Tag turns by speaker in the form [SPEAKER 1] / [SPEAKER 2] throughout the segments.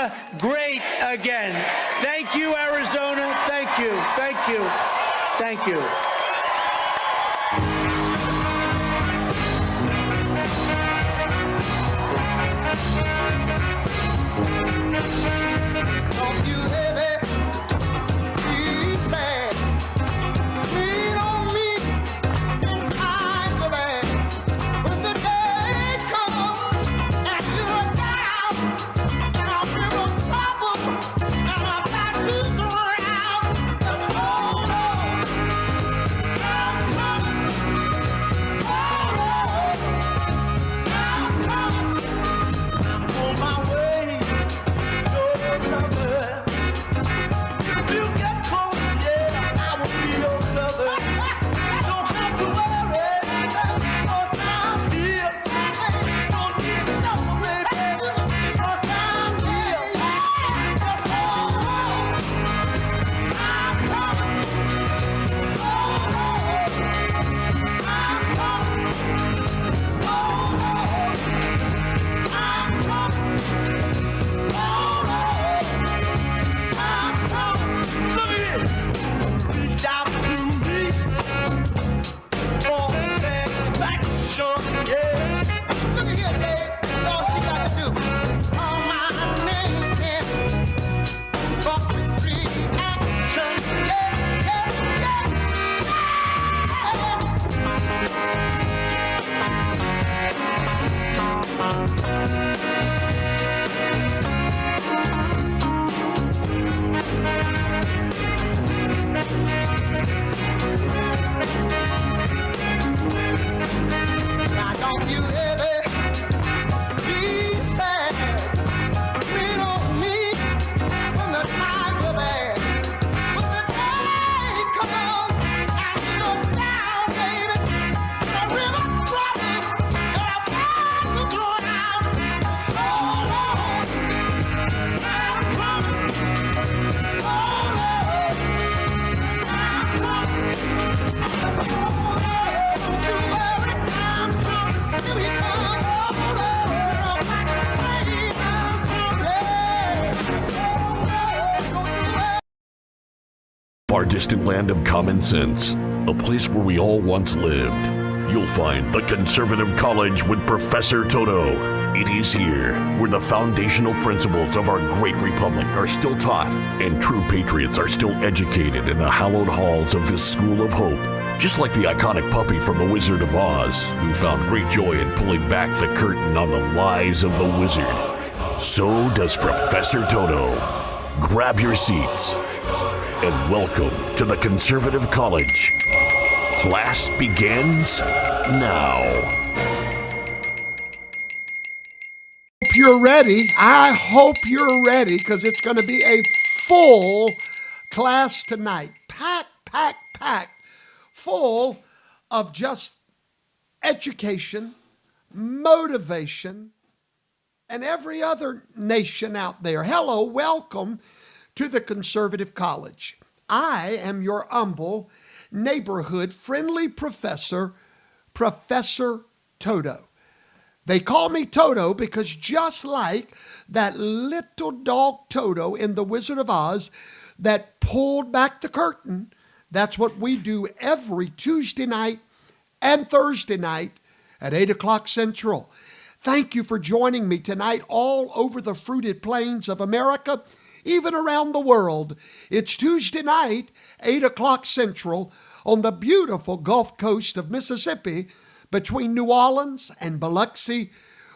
[SPEAKER 1] Arizona great again. Thank you, Arizona. Thank you. Thank you. Thank you.
[SPEAKER 2] Don't you ever be sad. Lean on me in times of bad. When the day comes and you're down, and I'm in trouble, and I'm back to drown. Just hold on, I'm coming. Hold on, I'm coming. I'm on my way. If you get cold, yeah, I will be your cover. Don't have to worry, 'cause I'm here. Don't need to suffer, baby, 'cause I'm here. Just hold on, I'm coming. Hold on, I'm coming. Hold on, I'm coming. Hold on. Look at it. Reach out to me for satisfaction, yeah. Look at here, Dave. That's all she got to do. Call my name, yeah. For reaction, yeah, yeah, yeah. Now don't you ever be sad. Lean on me when the times are bad. When the day comes and you're down, baby, the river troubles and I'm about to drown. Hold on, I'm coming. Hold on, I'm coming.
[SPEAKER 3] Far distant land of common sense, a place where we all once lived. You'll find the Conservative College with Professor Toto. It is here where the foundational principles of our great republic are still taught and true patriots are still educated in the hallowed halls of this school of hope. Just like the iconic puppy from The Wizard of Oz, who found great joy in pulling back the curtain on the lies of the wizard, so does Professor Toto. Grab your seats and welcome to the Conservative College. Class begins now.
[SPEAKER 4] Hope you're ready. I hope you're ready because it's going to be a full class tonight. Packed full of just education, motivation, and every other nation out there. Hello, welcome to the Conservative College. I am your humble, neighborhood, friendly professor, Professor Toto. They call me Toto because just like that little dog Toto in The Wizard of Oz that pulled back the curtain, that's what we do every Tuesday night and Thursday night at 8 o'clock Central. Thank you for joining me tonight all over the fruited plains of America, even around the world. It's Tuesday night, 8 o'clock Central, on the beautiful Gulf Coast of Mississippi, between New Orleans and Biloxi.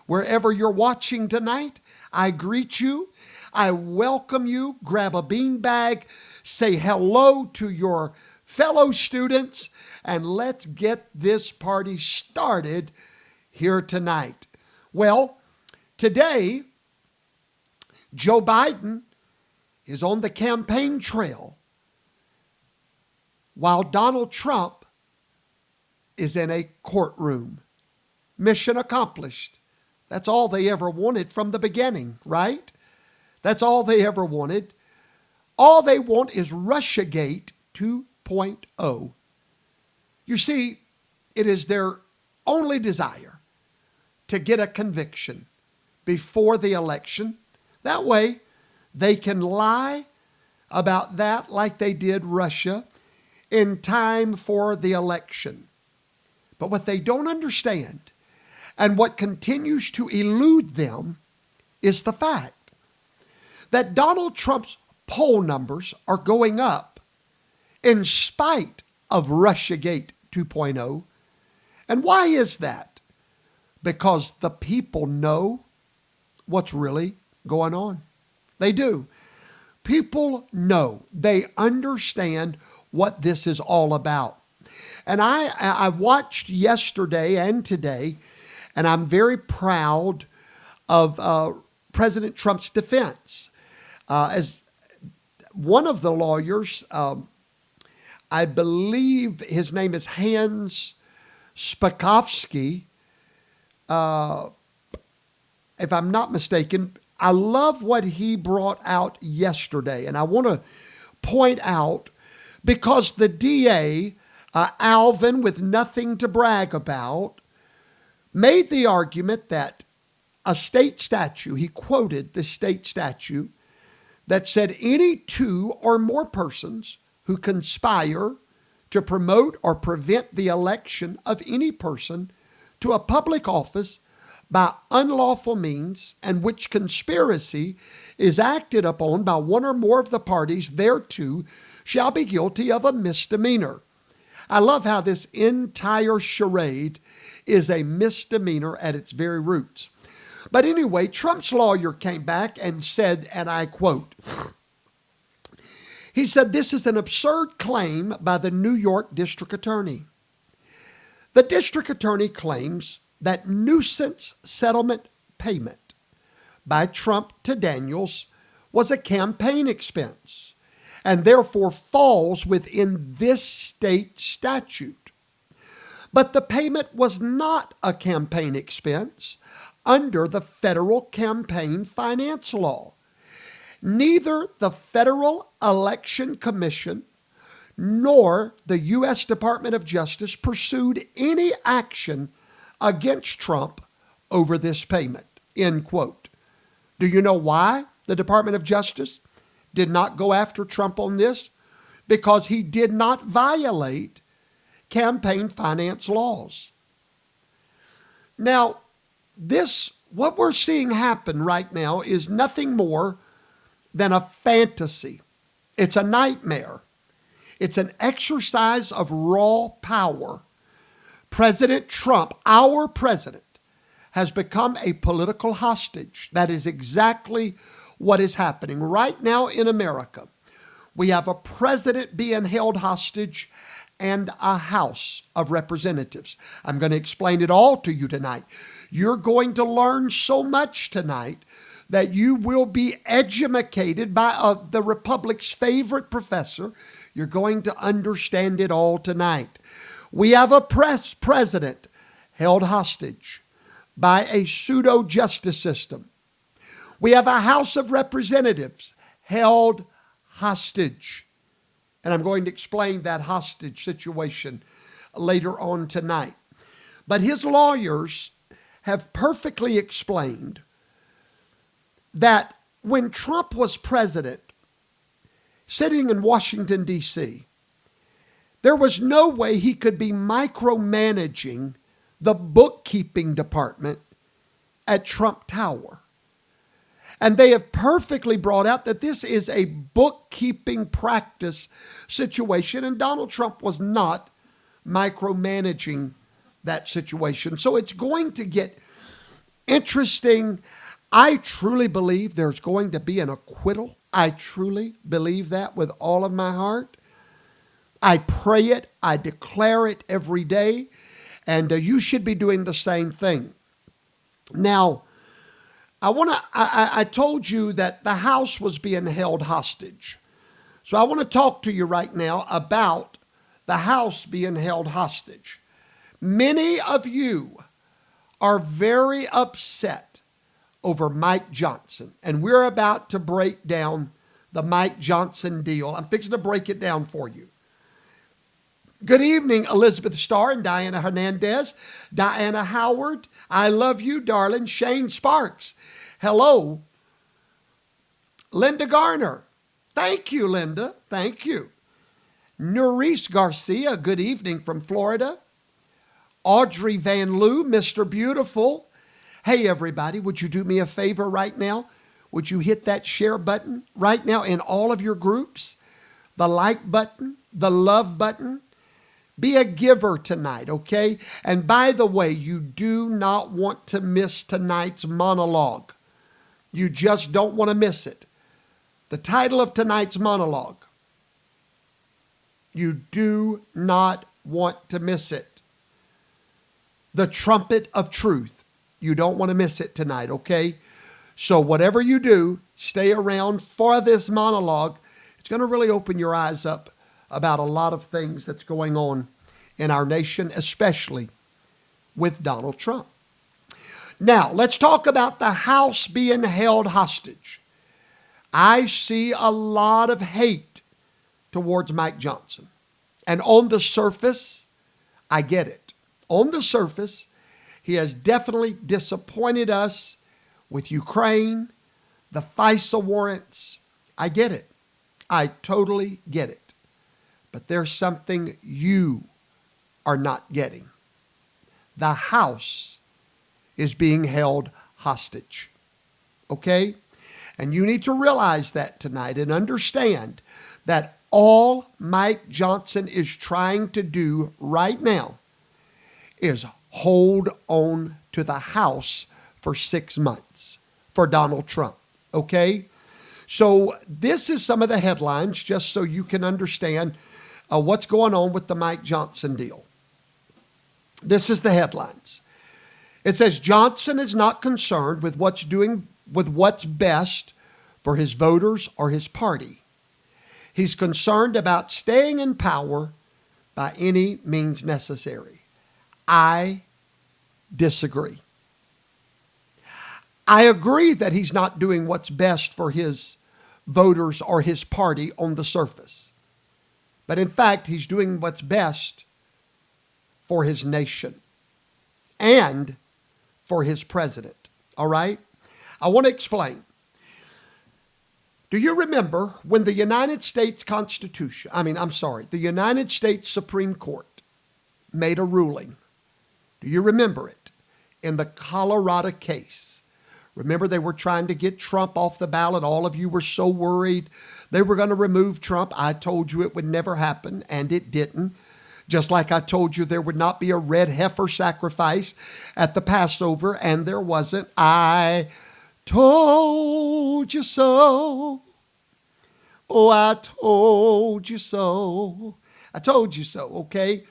[SPEAKER 4] Wherever you're watching tonight, I greet you. I welcome you. Grab a beanbag, say hello to your fellow students, and let's get this party started here tonight. Well, today, Joe Biden is on the campaign trail while Donald Trump is in a courtroom. Mission accomplished. That's all they ever wanted from the beginning, right? That's all they ever wanted. All they want is Russiagate 2.0. You see, it is their only desire to get a conviction before the election. That way, They can lie about that like they did Russia in time for the election. But what they don't understand, and what continues to elude them, is the fact that Donald Trump's poll numbers are going up in spite of Russiagate 2.0. And why is that? Because the people know what's really going on. They do. People know. They understand what this is all about. And I watched yesterday and today, and I'm very proud of President Trump's defense. As one of the lawyers, I believe his name is Hans Spakovsky, if I'm not mistaken. I love what he brought out yesterday, and I want to point out, because the DA, Alvin, with nothing to brag about, made the argument that a state statute, he quoted the state statute, that said any two or more persons who conspire to promote or prevent the election of any person to a public office by unlawful means, and which conspiracy is acted upon by one or more of the parties thereto, shall be guilty of a misdemeanor. I love how this entire charade is a misdemeanor at its very roots. But anyway, Trump's lawyer came back and said, and I quote, he said, "This is an absurd claim by the New York District Attorney. The District Attorney claims that nuisance settlement payment by Trump to Daniels was a campaign expense and therefore falls within this state statute. But the payment was not a campaign expense under the federal campaign finance law. Neither the Federal Election Commission nor the U.S. Department of Justice pursued any action against Trump over this payment," end quote. Do you know why the Department of Justice did not go after Trump on this? Because he did not violate campaign finance laws. Now, what we're seeing happen right now is nothing more than a fantasy. It's a nightmare. It's an exercise of raw power. President Trump, our president, has become a political hostage. That is exactly what is happening right now in America. We have a president being held hostage and a House of Representatives. I'm going to explain it all to you tonight. You're going to learn so much tonight that you will be educated by the Republic's favorite professor. You're going to understand it all tonight. We have a president held hostage by a pseudo-justice system. We have a House of Representatives held hostage. And I'm going to explain that hostage situation later on tonight. But his lawyers have perfectly explained that when Trump was president, sitting in Washington, D.C., there was no way he could be micromanaging the bookkeeping department at Trump Tower. And they have perfectly brought out that this is a bookkeeping practice situation, and Donald Trump was not micromanaging that situation. So it's going to get interesting. I truly believe there's going to be an acquittal. I truly believe that with all of my heart. I pray it. I declare it every day. And you should be doing the same thing. Now, I told you that the House was being held hostage. So I want to talk to you right now about the House being held hostage. Many of you are very upset over Mike Johnson. And we're about to break down the Mike Johnson deal. I'm fixing to break it down for you. Good evening, Elizabeth Starr and Diana Hernandez. Diana Howard, I love you, darling. Shane Sparks, hello. Linda Garner. Thank you, Linda. Thank you. Norris Garcia, good evening from Florida. Audrey Van Loo, Mr. Beautiful. Hey, everybody, would you do me a favor right now? Would you hit that share button right now in all of your groups? The like button, the love button. Be a giver tonight, okay? And by the way, you do not want to miss tonight's monologue. You just don't want to miss it. The title of tonight's monologue. You do not want to miss it. The Trumpet of Truth. You don't want to miss it tonight, okay? So whatever you do, stay around for this monologue. It's going to really open your eyes up about a lot of things that's going on in our nation, especially with Donald Trump. Now, let's talk about the House being held hostage. I see a lot of hate towards Mike Johnson. And on the surface, I get it. On the surface, he has definitely disappointed us with Ukraine, the FISA warrants. I get it. I totally get it. But there's something you are not getting. The House is being held hostage. Okay? And you need to realize that tonight and understand that all Mike Johnson is trying to do right now is hold on to the House for 6 months for Donald Trump. Okay? So this is some of the headlines just so you can understand what's going on with the Mike Johnson deal. This is the headlines. It says Johnson is not concerned with what's best for his voters or his party. He's concerned about staying in power by any means necessary. I disagree. I agree that he's not doing what's best for his voters or his party on the surface. But in fact, he's doing what's best for his nation and for his president. All right? I want to explain. Do you remember when the United States the United States Supreme Court made a ruling? Do you remember it? In the Colorado case. Remember, they were trying to get Trump off the ballot. All of you were so worried they were going to remove Trump. I told you it would never happen, and it didn't. Just like I told you there would not be a red heifer sacrifice at the Passover, and there wasn't. I told you so. Oh, I told you so. I told you so, okay?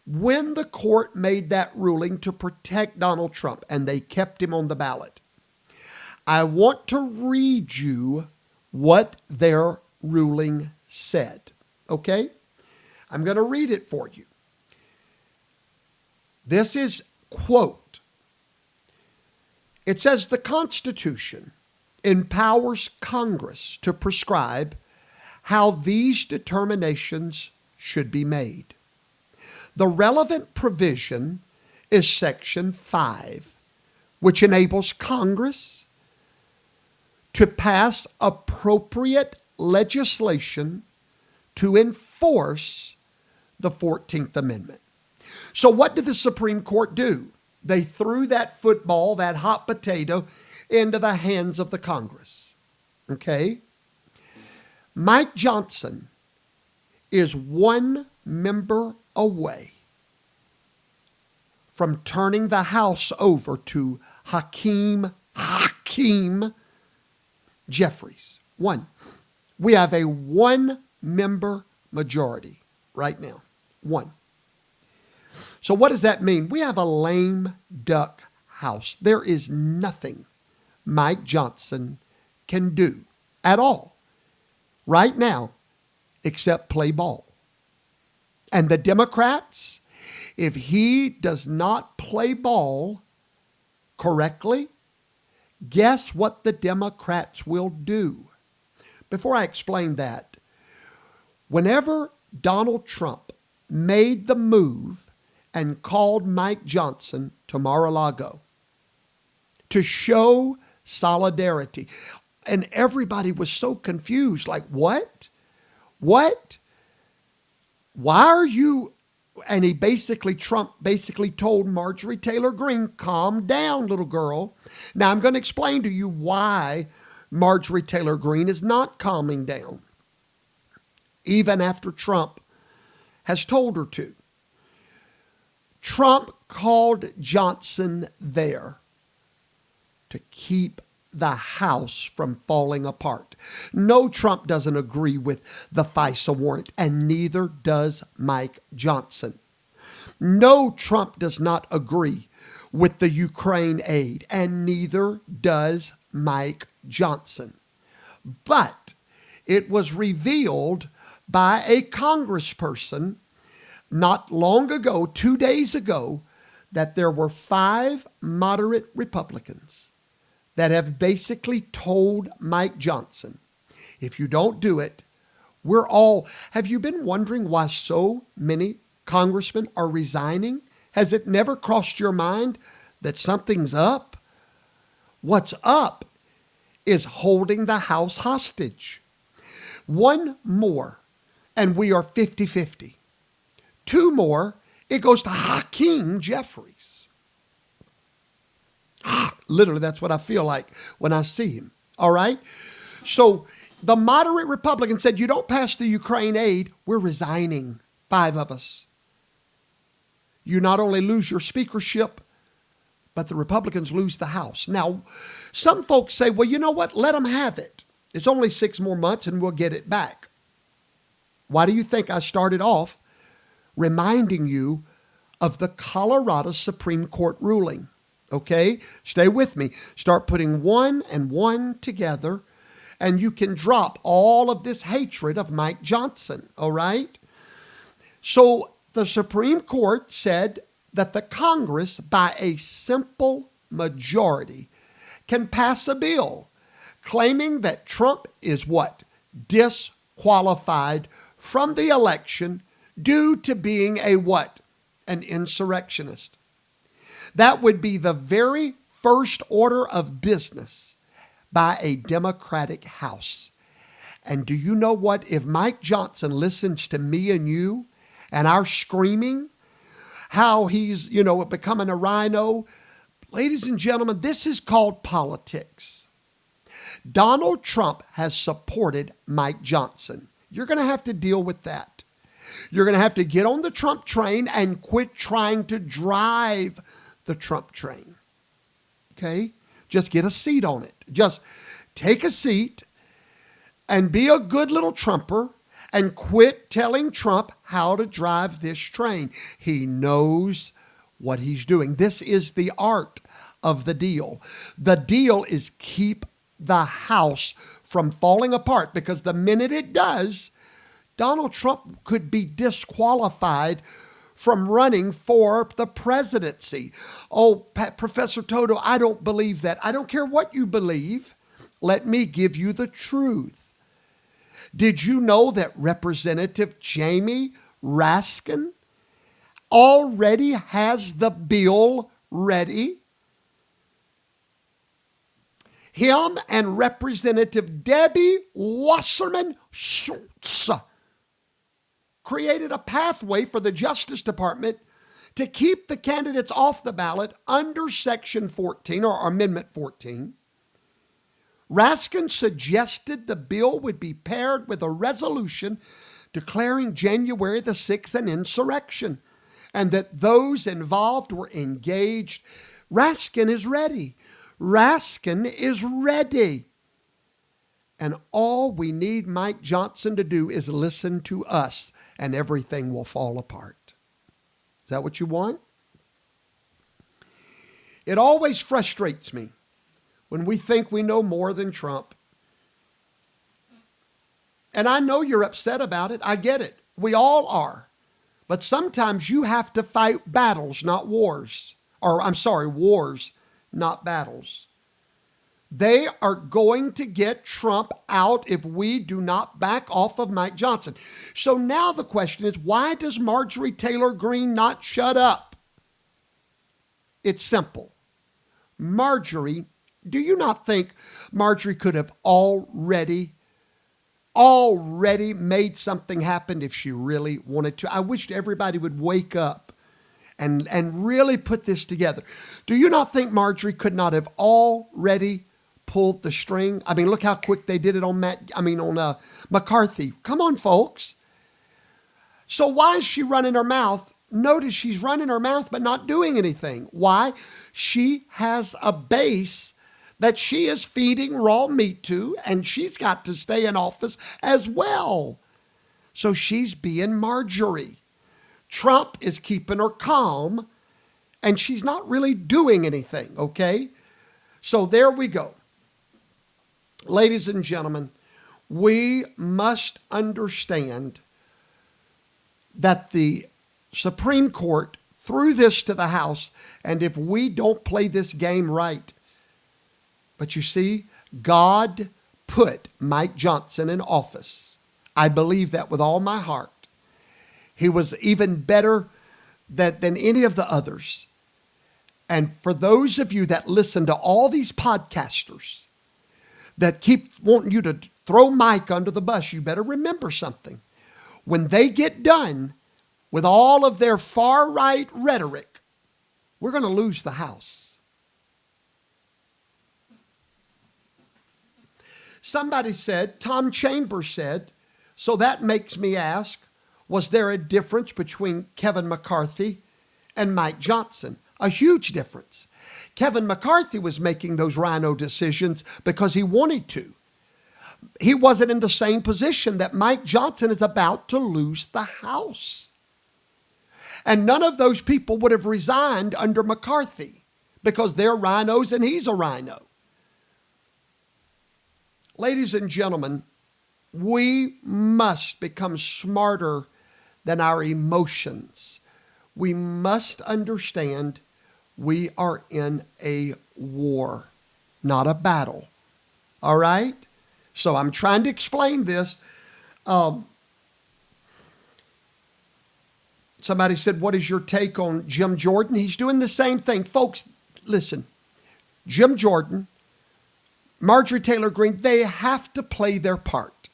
[SPEAKER 4] When the court made that ruling to protect Donald Trump, and they kept him on the ballot, I want to read you what their ruling said, okay? I'm going to read it for you. This is quote. It says the Constitution empowers Congress to prescribe how these determinations should be made. The relevant provision is Section 5, which enables Congress to pass appropriate legislation to enforce the 14th Amendment. So what did the Supreme Court do? They threw that football, that hot potato, into the hands of the Congress. Okay? Mike Johnson is one member away from turning the House over to Hakeem Jeffries. One. We have a one-member majority right now. One. So what does that mean? We have a lame duck House. There is nothing Mike Johnson can do at all right now except play ball. And the Democrats, if he does not play ball correctly, guess what the Democrats will do? Before I explain that, whenever Donald Trump made the move and called Mike Johnson to Mar-a-Lago to show solidarity, And everybody was so confused, like, what? What? Why are you? And Trump basically told Marjorie Taylor Greene, calm down, little girl. Now, I'm going to explain to you why Marjorie Taylor Greene is not calming down, even after Trump has told her to. Trump called Johnson there to keep the House from falling apart. No, Trump doesn't agree with the FISA warrant, and neither does Mike Johnson. No, Trump does not agree with the Ukraine aid, and neither does Mike Johnson. But it was revealed by a congressperson not long ago, 2 days ago, that there were 5 moderate Republicans that have basically told Mike Johnson, if you don't do it, have you been wondering why so many congressmen are resigning? Has it never crossed your mind that something's up? What's up is holding the House hostage. One more, and we are 50-50. 2 more, it goes to Hakeem Jeffries. Literally, that's what I feel like when I see him. All right? So the moderate Republicans said, you don't pass the Ukraine aid, we're resigning, 5 of us. You not only lose your speakership, but the Republicans lose the House. Now, some folks say, well, you know what? Let them have it. It's only 6 more months and we'll get it back. Why do you think I started off reminding you of the Colorado Supreme Court ruling? Okay, stay with me. Start putting 1 and 1 together, and you can drop all of this hatred of Mike Johnson, all right? So the Supreme Court said that the Congress, by a simple majority, can pass a bill claiming that Trump is what? Disqualified from the election due to being a what? An insurrectionist. That would be the very first order of business by a Democratic House. And do you know what? If Mike Johnson listens to me and you and our screaming, how he's, becoming a rhino, ladies and gentlemen, this is called politics. Donald Trump has supported Mike Johnson. You're going to have to deal with that. You're going to have to get on the Trump train and quit trying to drive the Trump train. Okay? Just get a seat on it. Just take a seat and be a good little Trumper and quit telling Trump how to drive this train. He knows what he's doing. This is the art of the deal. The deal is keep the House from falling apart, because the minute it does, Donald Trump could be disqualified from running for the presidency. Oh, Professor Toto, I don't believe that. I don't care what you believe. Let me give you the truth. Did you know that Representative Jamie Raskin already has the bill ready? Him and Representative Debbie Wasserman Schultz created a pathway for the Justice Department to keep the candidates off the ballot under Section 14 or Amendment 14. Raskin suggested the bill would be paired with a resolution declaring January the 6th an insurrection and that those involved were engaged. Raskin is ready. Raskin is ready. And all we need Mike Johnson to do is listen to us, and everything will fall apart. Is that what you want? It always frustrates me when we think we know more than Trump. And I know you're upset about it. I get it. We all are. But sometimes you have to fight battles, not wars. Wars, not battles. They are going to get Trump out if we do not back off of Mike Johnson. So now the question is, why does Marjorie Taylor Greene not shut up? It's simple. Marjorie, do you not think Marjorie could have already made something happen if she really wanted to. I wish everybody would wake up and really put this together. Do you not think Marjorie could not have already pulled the string? I mean, look how quick they did it on McCarthy. Come on, folks. So why is she running her mouth? Notice she's running her mouth but not doing anything. Why? She has a base that she is feeding raw meat to, and she's got to stay in office as well. So she's being Marjorie. Trump is keeping her calm, and she's not really doing anything, okay? So there we go. Ladies and gentlemen, we must understand that the Supreme Court threw this to the House, and if we don't play this game right, but you see, God put Mike Johnson in office. I believe that with all my heart. He was even better than any of the others. And for those of you that listen to all these podcasters that keep wanting you to throw Mike under the bus, you better remember something. When they get done with all of their far-right rhetoric, we're going to lose the House. Somebody said, Tom Chambers said, so that makes me ask, was there a difference between Kevin McCarthy and Mike Johnson? A huge difference. Kevin McCarthy was making those rhino decisions because he wanted to. He wasn't in the same position that Mike Johnson is about to lose the House. And none of those people would have resigned under McCarthy because they're rhinos and he's a rhino. Ladies and gentlemen, we must become smarter than our emotions. We must understand we are in a war, not a battle. All right? So I'm trying to explain this. Somebody said, what is your take on Jim Jordan? He's doing the same thing. Folks, listen. Jim Jordan, Marjorie Taylor Greene, they have to play their part.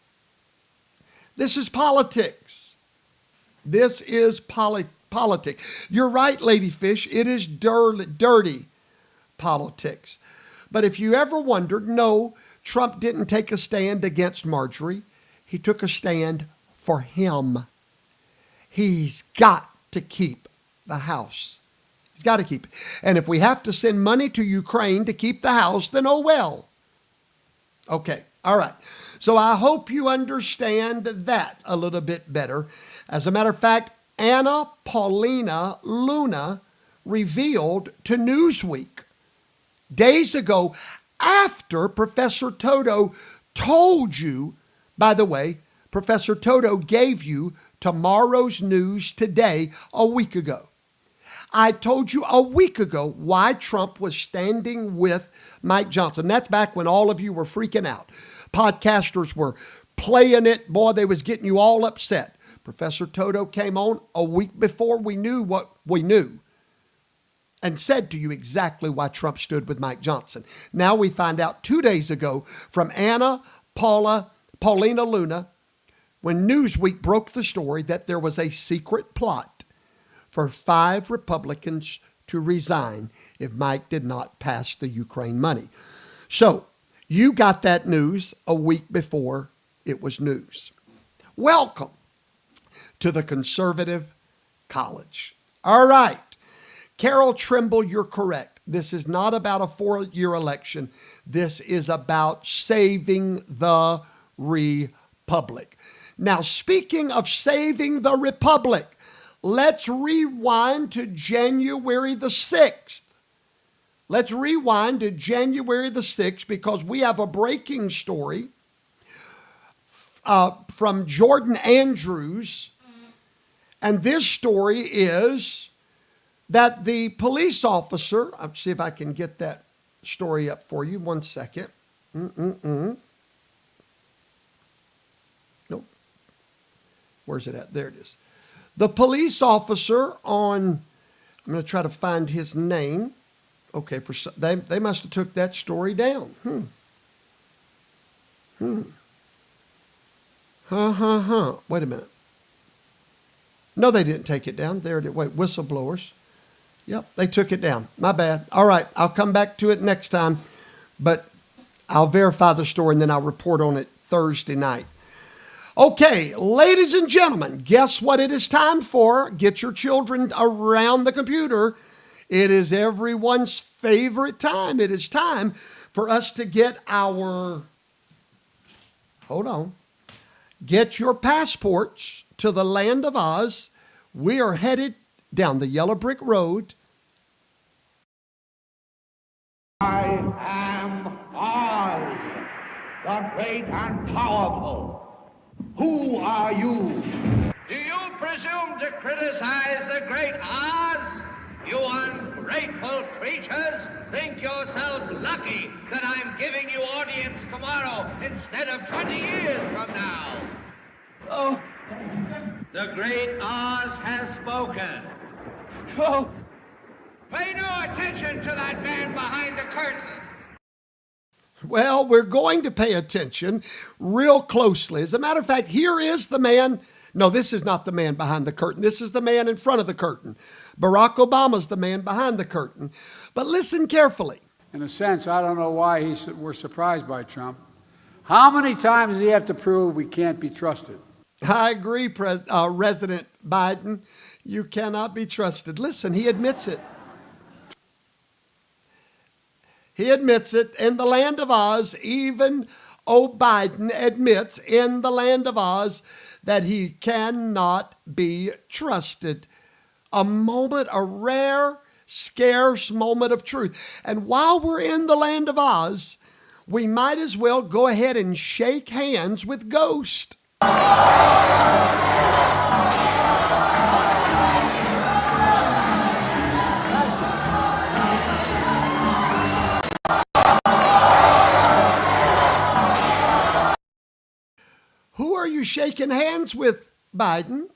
[SPEAKER 4] This is politics. This is politics. You're right, Lady Fish. It is dirty politics. But if you ever wondered, no, Trump didn't take a stand against Marjorie. He took a stand for him. He's got to keep the House. He's got to keep it. And if we have to send money to Ukraine to keep the House, then oh well. Okay, all right. So I hope you understand that a little bit better. As a matter of fact, Anna Paulina Luna revealed to Newsweek days ago, after Professor Toto told you, by the way, Professor Toto gave you tomorrow's news today a week ago. I told you a week ago why Trump was standing with Mike Johnson. That's back when all of you were freaking out. Podcasters were playing it. Boy, they was getting you all upset. Professor Toto came on a week before we knew what we knew and said to you exactly why Trump stood with Mike Johnson. Now we find out 2 days ago from Anna Paulina Luna, when Newsweek broke the story that there was a secret plot for 5 Republicans to resign if Mike did not pass the Ukraine money. So you got that news a week before it was news. Welcome to the Conservative College. All right. Carol Trimble, you're correct. This is not about a 4-year election. This is about saving the republic. Now, speaking of saving the republic, let's rewind to January the 6th. Let's rewind to January the 6th because we have a breaking story from Jordan Andrews. And this story is that the police officer, I'll see if I can get that story up for you. 1 second. Nope. Where's it at? There it is. The police officer on, I'm going to try to find his name. Okay, they must have took that story down. Wait a minute. No, they didn't take it down. There it is. Wait, whistleblowers. Yep, they took it down. My bad. All right, I'll come back to it next time, but I'll verify the story and then I'll report on it Thursday night. Okay, ladies and gentlemen, guess what it is time for? Get your children around the computer. It is everyone's favorite time. It is time for us to get our, hold on, get your passports to the land of Oz. We are headed down the yellow brick road.
[SPEAKER 5] I am Oz, the great and powerful. Who are you?
[SPEAKER 6] Do you presume to criticize the great Oz? You ungrateful creatures think yourselves lucky that I'm giving you audience tomorrow instead of 20 years from now. Oh, the great Oz has spoken. Oh, pay no attention to that man behind the curtain.
[SPEAKER 4] Well, we're going to pay attention real closely. As a matter of fact, here is the man. No, this is not the man behind the curtain. This is the man in front of the curtain. Barack Obama's the man behind the curtain. But listen carefully.
[SPEAKER 7] In a sense, I don't know why we're surprised by Trump. How many times does he have to prove we can't be trusted?
[SPEAKER 4] I agree, President Biden. You cannot be trusted. Listen, he admits it. He admits it. In the land of Oz, even Biden admits in the land of Oz that he cannot be trusted. A moment, a rare, scarce moment of truth. And while we're in the land of Oz, we might as well go ahead and shake hands with Ghost. Who are you shaking hands with, Biden?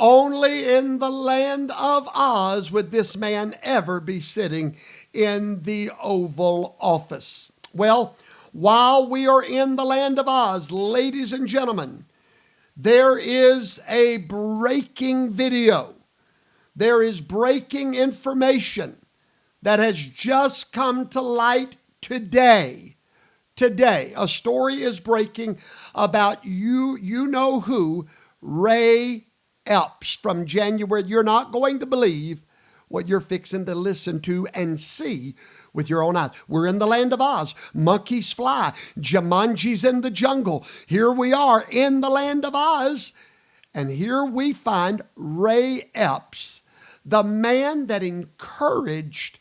[SPEAKER 4] Only in the land of Oz would this man ever be sitting in the Oval Office. Well, while we are in the land of Oz, ladies and gentlemen, there is a breaking video. There is breaking information that has just come to light today. Today, a story is breaking about you know who, Ray Epps from January. You're not going to believe what you're fixing to listen to and see with your own eyes. We're in the land of Oz. Monkeys fly. Jumanji's in the jungle. Here we are in the land of Oz. And here we find Ray Epps, the man that encouraged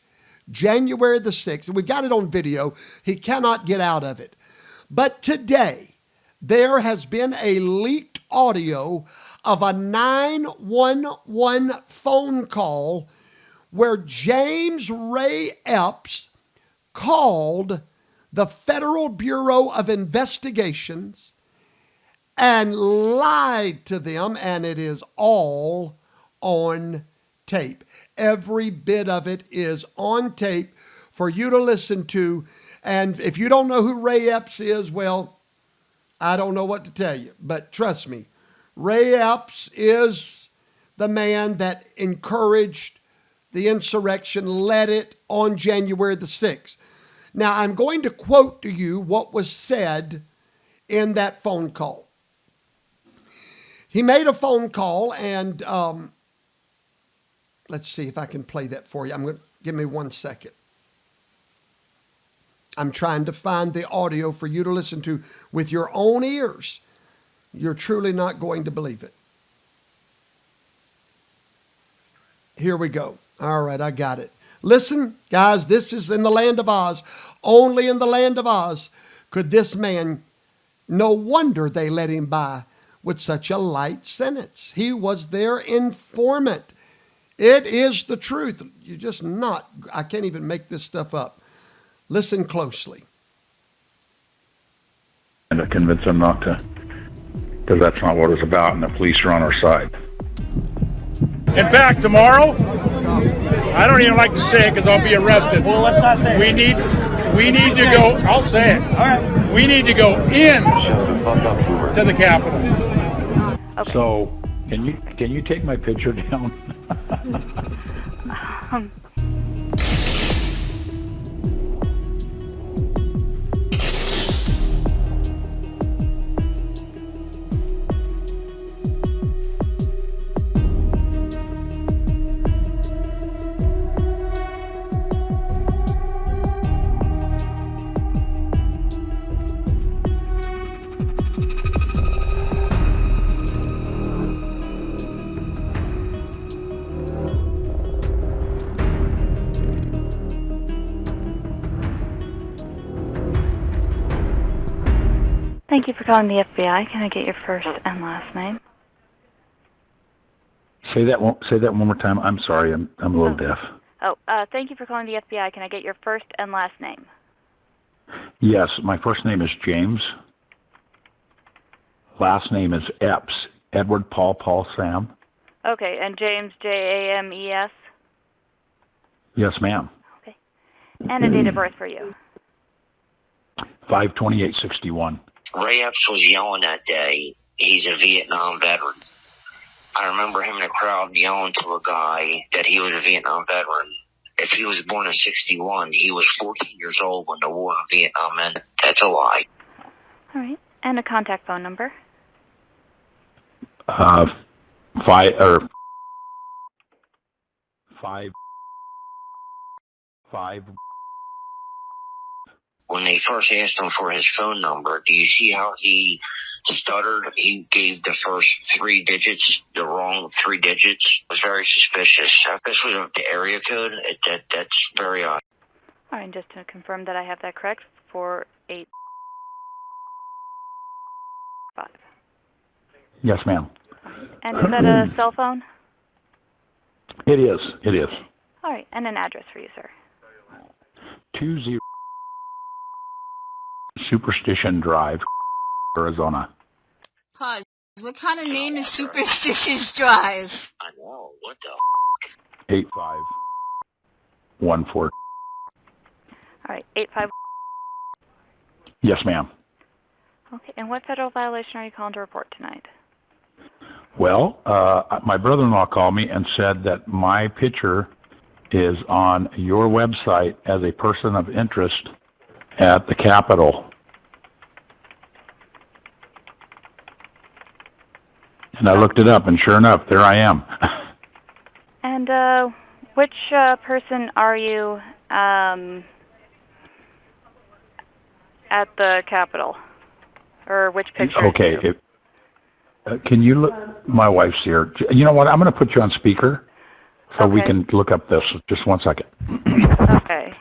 [SPEAKER 4] January the 6th. We've got it on video. He cannot get out of it. But today, there has been a leaked audio of a 911 phone call where James Ray Epps called the Federal Bureau of Investigations and lied to them, and it is all on tape. Every bit of it is on tape for you to listen to. And if you don't know who Ray Epps is, well, I don't know what to tell you. But trust me, Ray Epps is the man that encouraged the insurrection, led it on January the 6th. Now, I'm going to quote to you what was said in that phone call. He made a phone call, and let's see if I can play that for you. Give me 1 second. I'm trying to find the audio for you to listen to with your own ears. You're truly not going to believe it. Here we go. All right, I got it. Listen, guys, this is in the land of Oz. Only in the land of Oz could this man, no wonder they let him by with such a light sentence. He was their informant. It is the truth. You're just not, I can't even make this stuff up. Listen closely.
[SPEAKER 8] And to convince them not to, because that's not what it's about, and the police are on our side. In fact, tomorrow, I don't even like to say it because I'll be arrested.
[SPEAKER 9] Well, let's not say it.
[SPEAKER 8] We need to go. I'll say it.
[SPEAKER 9] All right.
[SPEAKER 8] We need to go in to the Capitol.
[SPEAKER 10] Okay.
[SPEAKER 11] So, can you take my picture down?
[SPEAKER 10] Thank you for calling the FBI. Can I get your first and last name?
[SPEAKER 11] Say that one more time. I'm sorry. I'm a little deaf.
[SPEAKER 10] Thank you for calling the FBI. Can I get your first and last name?
[SPEAKER 11] Yes, my first name is James. Last name is Epps. Edward Paul Sam.
[SPEAKER 10] Okay, and James, James?
[SPEAKER 11] Yes, ma'am.
[SPEAKER 10] Okay. And a date of birth for you.
[SPEAKER 11] 5/28/61.
[SPEAKER 12] Ray Epps was yelling that day. He's a Vietnam veteran. I remember him in the crowd yelling to a guy that he was a Vietnam veteran. If he was born in 61, he was 14 years old when the war in Vietnam ended. That's a lie.
[SPEAKER 10] All right. And a contact phone number.
[SPEAKER 11] 5.
[SPEAKER 12] When they first asked him for his phone number, do you see how he stuttered? He gave the first 3 digits, the wrong 3 digits. It was very suspicious. If this was the area code, that's very odd.
[SPEAKER 10] All right, and just to confirm that I have that correct, 485.
[SPEAKER 11] Yes, ma'am.
[SPEAKER 10] And is that a cell phone?
[SPEAKER 11] It is.
[SPEAKER 10] All right, and an address for you, sir.
[SPEAKER 11] 20 Superstition Drive, Arizona.
[SPEAKER 13] Pause. What kind of name is Superstitious Drive?
[SPEAKER 12] I know. What the
[SPEAKER 11] 8514.
[SPEAKER 10] All right, 85.
[SPEAKER 11] Yes, ma'am.
[SPEAKER 10] Okay, and what federal violation are you calling to report tonight?
[SPEAKER 11] Well, my brother-in-law called me and said that my picture is on your website as a person of interest at the Capitol. And I looked it up, and sure enough, there I am.
[SPEAKER 10] And which person are you at the Capitol? Or which picture?
[SPEAKER 11] Okay. Can you look? My wife's here. You know what? I'm going to put you on speaker so we can look up this. Just 1 second.
[SPEAKER 10] Okay.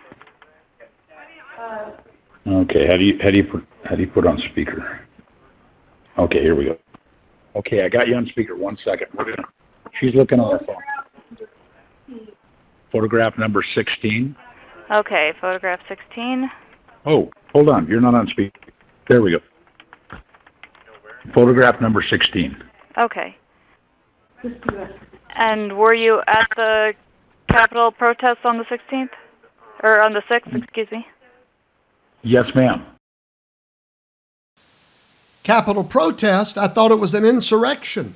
[SPEAKER 11] Okay. How do you put on speaker? Okay. Here we go. Okay. I got you on speaker. 1 second. She's looking on her phone. Photograph number 16.
[SPEAKER 10] Okay. Photograph 16.
[SPEAKER 11] Oh, hold on. You're not on speaker. There we go. Photograph number 16.
[SPEAKER 10] Okay. And were you at the Capitol protest on the 16th? Or on the 6th, excuse me?
[SPEAKER 11] Yes, ma'am.
[SPEAKER 4] Capitol protest? I thought it was an insurrection.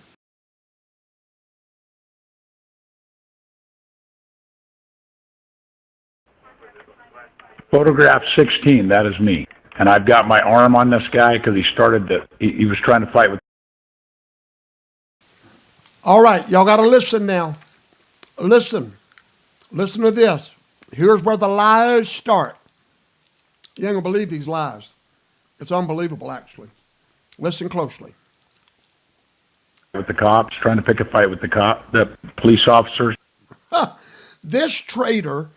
[SPEAKER 11] Photograph 16, that is me. And I've got my arm on this guy because he was trying to fight with.
[SPEAKER 4] All right, y'all got to listen now. Listen to this. Here's where the lies start. You ain't going to believe these lies. It's unbelievable, actually. Listen closely.
[SPEAKER 11] With the cops, trying to pick a fight with the police officers.
[SPEAKER 4] This traitor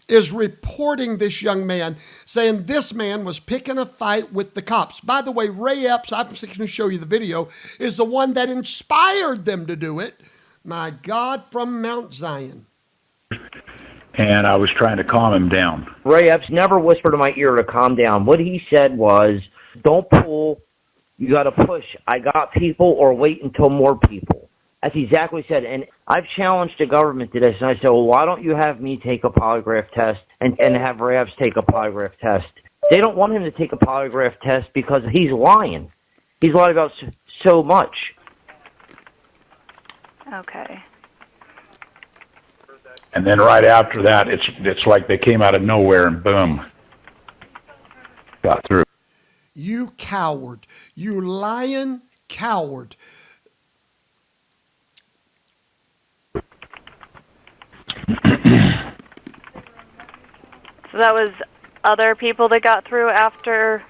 [SPEAKER 4] is reporting this young man, saying this man was picking a fight with the cops. By the way, Ray Epps, I'm just going to show you the video, is the one that inspired them to do it. My God, from Mount Zion.
[SPEAKER 11] And I was trying to calm him down.
[SPEAKER 14] Ray Epps never whispered in my ear to calm down. What he said was, don't pull, you got to push. I got people or wait until more people. That's exactly what he said. And I've challenged the government to this, and I said, well, why don't you have me take a polygraph test and have Ravs take a polygraph test? They don't want him to take a polygraph test because he's lying. He's lied about so much.
[SPEAKER 10] Okay.
[SPEAKER 11] And then right after that, it's like they came out of nowhere and boom, got through.
[SPEAKER 4] You coward. You lying coward.
[SPEAKER 10] So that was other people that got through after?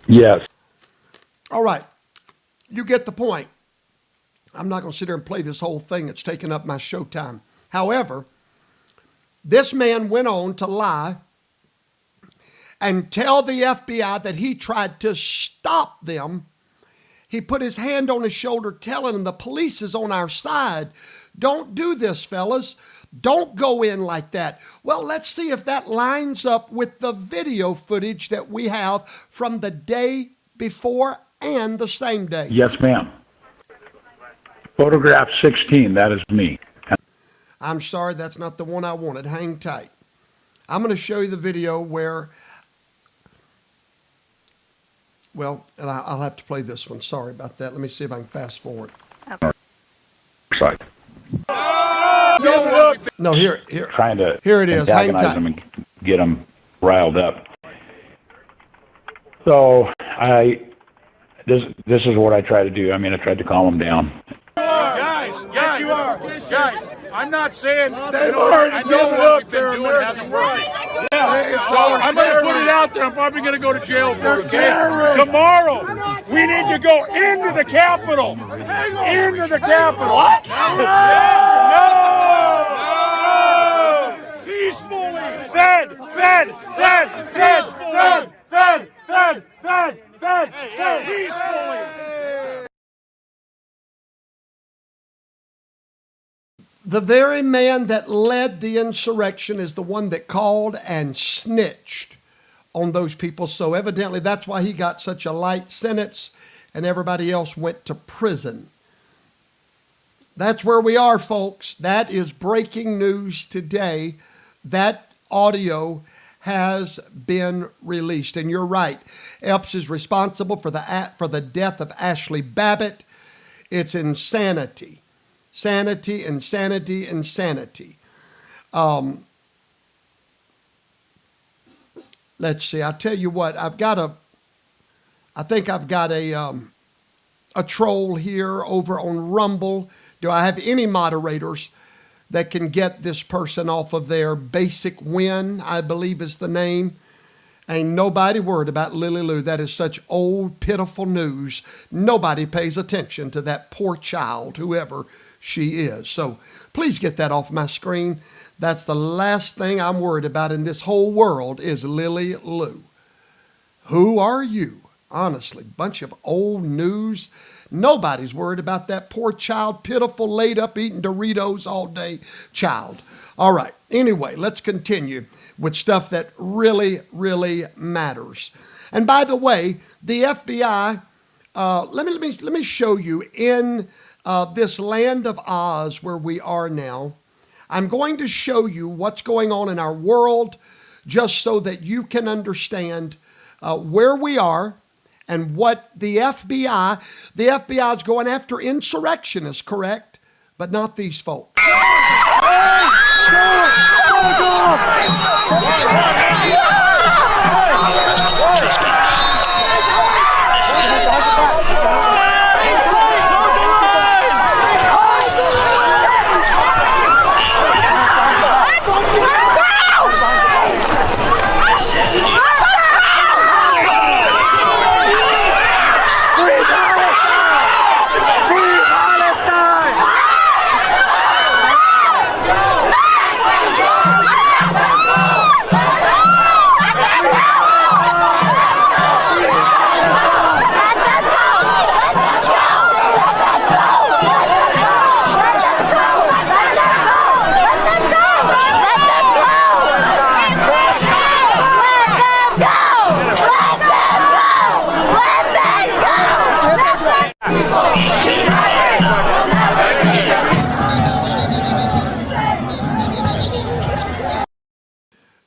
[SPEAKER 11] Yes.
[SPEAKER 4] All right. You get the point. I'm not going to sit there and play this whole thing. It's taking up my showtime. However, this man went on to lie and tell the FBI that he tried to stop them. He put his hand on his shoulder telling them the police is on our side. Don't do this, fellas. Don't go in like that. Well, let's see if that lines up with the video footage that we have from the day before and the same day.
[SPEAKER 11] Yes, ma'am. Photograph 16, that is me.
[SPEAKER 4] I'm sorry, that's not the one I wanted. Hang tight. I'm going to show you the video where, well, and I'll have to play this one. Sorry about that. Let me see if I can fast forward.
[SPEAKER 10] Okay.
[SPEAKER 11] Sorry.
[SPEAKER 4] No, here.
[SPEAKER 11] Trying to
[SPEAKER 4] here it is. Hang
[SPEAKER 11] antagonize
[SPEAKER 4] tight.
[SPEAKER 11] them and get them riled up. So this is what I try to do. I mean, I tried to calm them down.
[SPEAKER 8] Guys, you are. Guys, I'm not saying
[SPEAKER 5] They've already given up their
[SPEAKER 8] doing hasn't worked. I'm going to put it out there. I'm probably going to go to jail for it. Tomorrow, we need to go into the Capitol. Into the Capitol. What? No! Peacefully. Fed. Peacefully.
[SPEAKER 4] The very man that led the insurrection is the one that called and snitched on those people. So evidently that's why he got such a light sentence and everybody else went to prison. That's where we are, folks. That is breaking news today. That audio has been released. And you're right. Epps is responsible for the death of Ashley Babbitt. It's insanity. Sanity, insanity, insanity. Let's see. I'll tell you what. I think I've got a troll here over on Rumble. Do I have any moderators that can get this person off of their Basic Win, I believe is the name? Ain't nobody worried about Lily Lou. That is such old, pitiful news. Nobody pays attention to that poor child, whoever she is. So please get that off my screen. That's the last thing I'm worried about in this whole world is Lily Lou. Who are you? Honestly, bunch of old news. Nobody's worried about that poor child, pitiful, laid up eating Doritos all day child. All right. Anyway, let's continue with stuff that really, really matters. And by the way, the FBI, let me show you in this land of Oz where we are now. I'm going to show you what's going on in our world just so that you can understand where we are and what the FBI is going after insurrectionists, correct? But not these folks.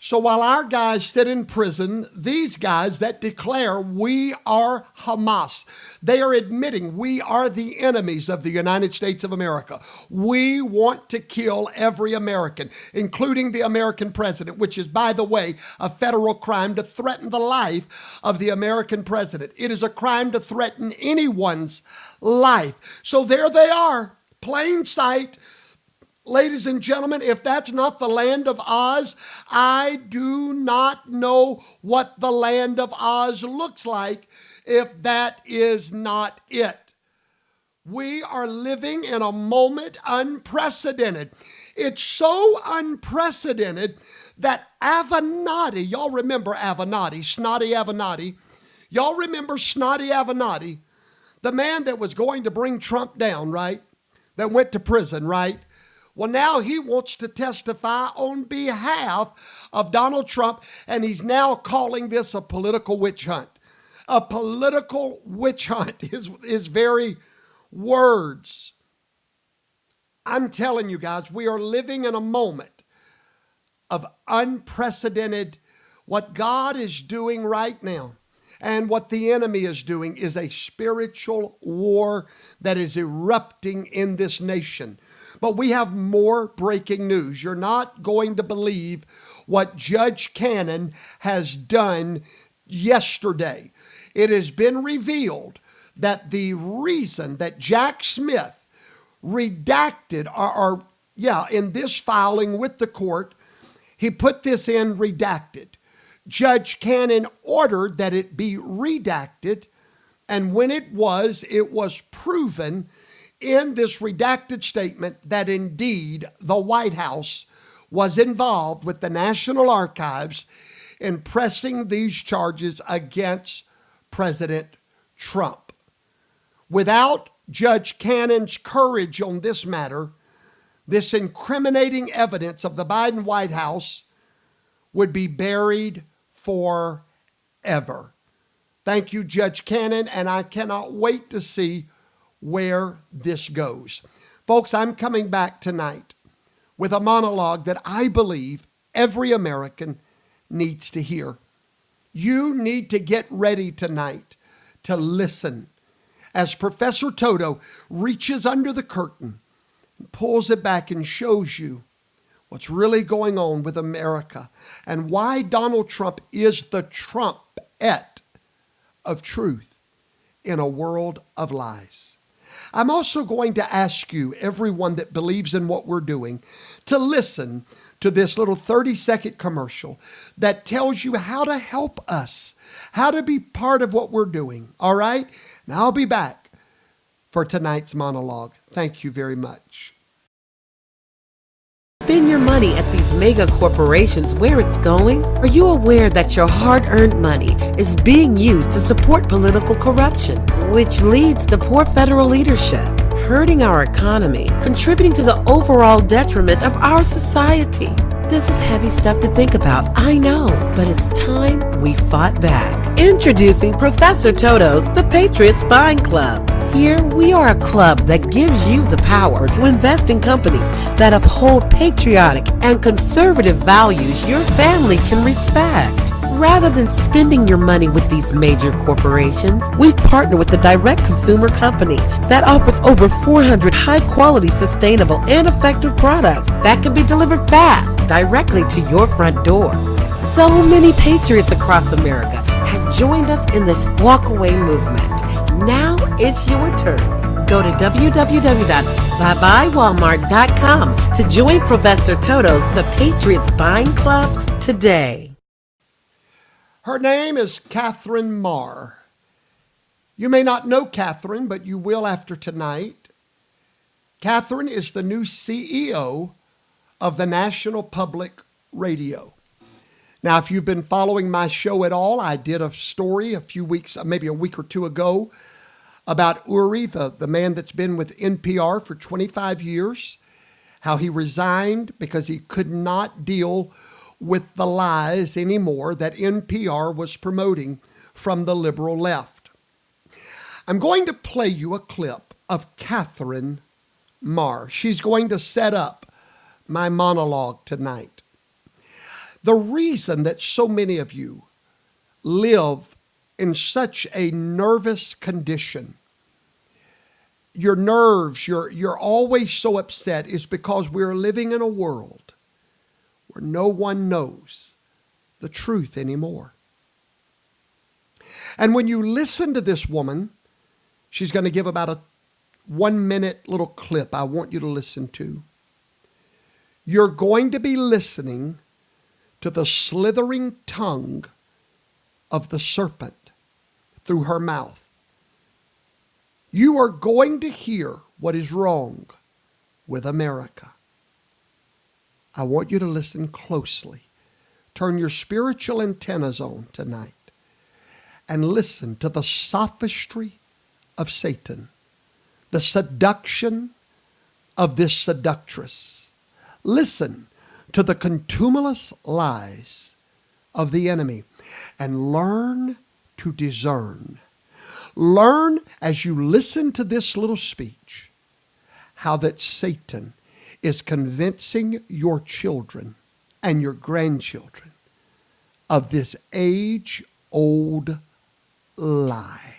[SPEAKER 4] So while our guys sit in prison, these guys that declare we are Hamas, they are admitting we are the enemies of the United States of America. We want to kill every American, including the American president, which is, by the way, a federal crime to threaten the life of the American president. It is a crime to threaten anyone's life. So there they are, plain sight. Ladies and gentlemen, if that's not the land of Oz, I do not know what the land of Oz looks like if that is not it. We are living in a moment unprecedented. It's so unprecedented that Avenatti, y'all remember Avenatti, Snotty Avenatti. Y'all remember Snotty Avenatti, the man that was going to bring Trump down, right? That went to prison, right? Well, now he wants to testify on behalf of Donald Trump, and he's now calling this a political witch hunt. A political witch hunt is very words. I'm telling you guys, we are living in a moment of unprecedented. What God is doing right now and what the enemy is doing is a spiritual war that is erupting in this nation. But we have more breaking news. You're not going to believe what Judge Cannon has done yesterday. It has been revealed that the reason that Jack Smith redacted, in this filing with the court, he put this in redacted. Judge Cannon ordered that it be redacted, and when it was proven in this redacted statement that indeed the White House was involved with the National Archives in pressing these charges against President Trump. Without Judge Cannon's courage on this matter, this incriminating evidence of the Biden White House would be buried forever. Thank you, Judge Cannon, and I cannot wait to see where this goes. Folks, I'm coming back tonight with a monologue that I believe every American needs to hear. You need to get ready tonight to listen as Professor Toto reaches under the curtain, pulls it back and shows you what's really going on with America and why Donald Trump is the trumpet of truth in a world of lies. I'm also going to ask you, everyone that believes in what we're doing, to listen to this little 30-second commercial that tells you how to help us, how to be part of what we're doing. All right? Now I'll be back for tonight's monologue. Thank you very much.
[SPEAKER 9] Spend your money at these mega corporations where it's going? Are you aware that your hard-earned money is being used to support political corruption, which leads to poor federal leadership, hurting our economy, contributing to the overall detriment of our society? This is heavy stuff to think about, I know, but it's time we fought back. Introducing Professor Toto's The Patriots Buying Club. Here, we are a club that gives you the power to invest in companies that uphold patriotic and conservative values your family can respect. Rather than spending your money with these major corporations, we've partnered with a direct consumer company that offers over 400 high-quality, sustainable, and effective products that can be delivered fast directly to your front door. So many patriots across America has joined us in this walkaway movement. Now it's your turn. Go to www.buybywalmart.com to join Professor Toto's The Patriots Buying Club today.
[SPEAKER 4] Her name is Catherine Marr. You may not know Catherine, but you will after tonight. Catherine is the new CEO of the National Public Radio. Now, if you've been following my show at all, I did a story a few weeks, maybe a week or two ago, about Uri, the man that's been with NPR for 25 years, how he resigned because he could not deal with the lies anymore that NPR was promoting from the liberal left. I'm going to play you a clip of Catherine Marr. She's going to set up my monologue tonight. The reason that so many of you live in such a nervous condition, your nerves, you're always so upset, is because we're living in a world where no one knows the truth anymore. And when you listen to this woman, she's going to give about a 1-minute little clip I want you to listen to. You're going to be listening to the slithering tongue of the serpent through her mouth. You are going to hear what is wrong with America. I want you to listen closely. Turn your spiritual antennas on tonight and listen to the sophistry of Satan, the seduction of this seductress. Listen to the contumelious lies of the enemy and learn to discern. Learn as you listen to this little speech how that Satan is convincing your children and your grandchildren of this age-old lie.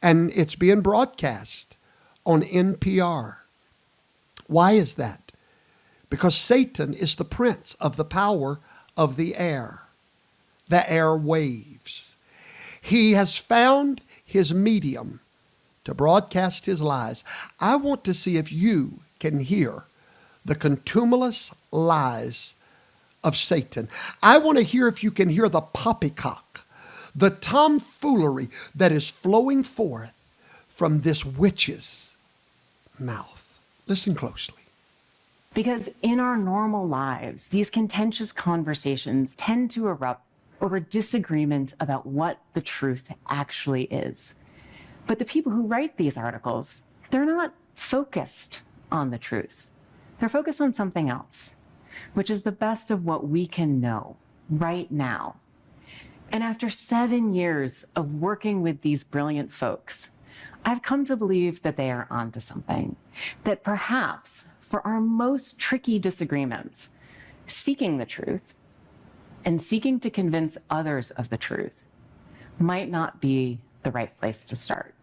[SPEAKER 4] And it's being broadcast on NPR. Why is that? Because Satan is the prince of the power of the air waves. He has found his medium to broadcast his lies. I want to see if you can hear the contumelious lies of Satan. I want to hear if you can hear the poppycock, the tomfoolery that is flowing forth from this witch's mouth. Listen closely.
[SPEAKER 15] Because in our normal lives, these contentious conversations tend to erupt over disagreement about what the truth actually is. But the people who write these articles, they're not focused on the truth. They're focused on something else, which is the best of what we can know right now. And after 7 years of working with these brilliant folks, I've come to believe that they are onto something, that perhaps for our most tricky disagreements, seeking the truth and seeking to convince others of the truth might not be the right place to start.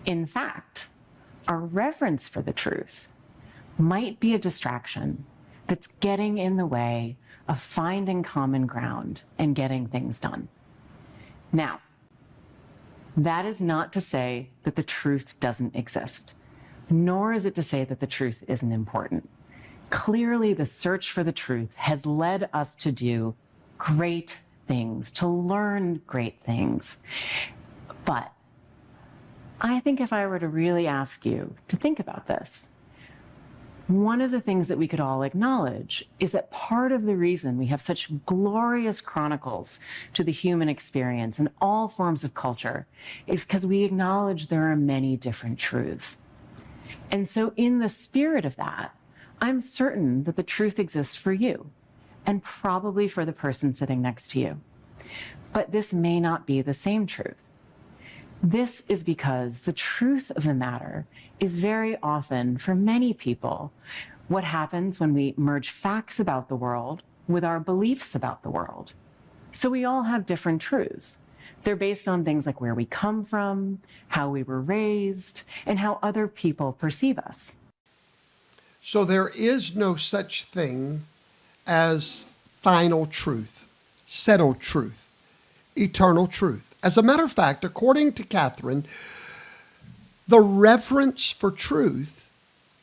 [SPEAKER 15] In fact, our reverence for the truth might be a distraction that's getting in the way of finding common ground and getting things done. Now, that is not to say that the truth doesn't exist, nor is it to say that the truth isn't important. Clearly, the search for the truth has led us to do great things, to learn great things. But I think if I were to really ask you to think about this, one of the things that we could all acknowledge is that part of the reason we have such glorious chronicles to the human experience in all forms of culture is because we acknowledge there are many different truths. And so in the spirit of that, I'm certain that the truth exists for you and probably for the person sitting next to you. But this may not be the same truth. This is because the truth of the matter is very often, for many people, what happens when we merge facts about the world with our beliefs about the world. So we all have different truths. They're based on things like where we come from, how we were raised, and how other people perceive us.
[SPEAKER 4] So there is no such thing as final truth, settled truth, eternal truth. As a matter of fact, according to Catherine, the reverence for truth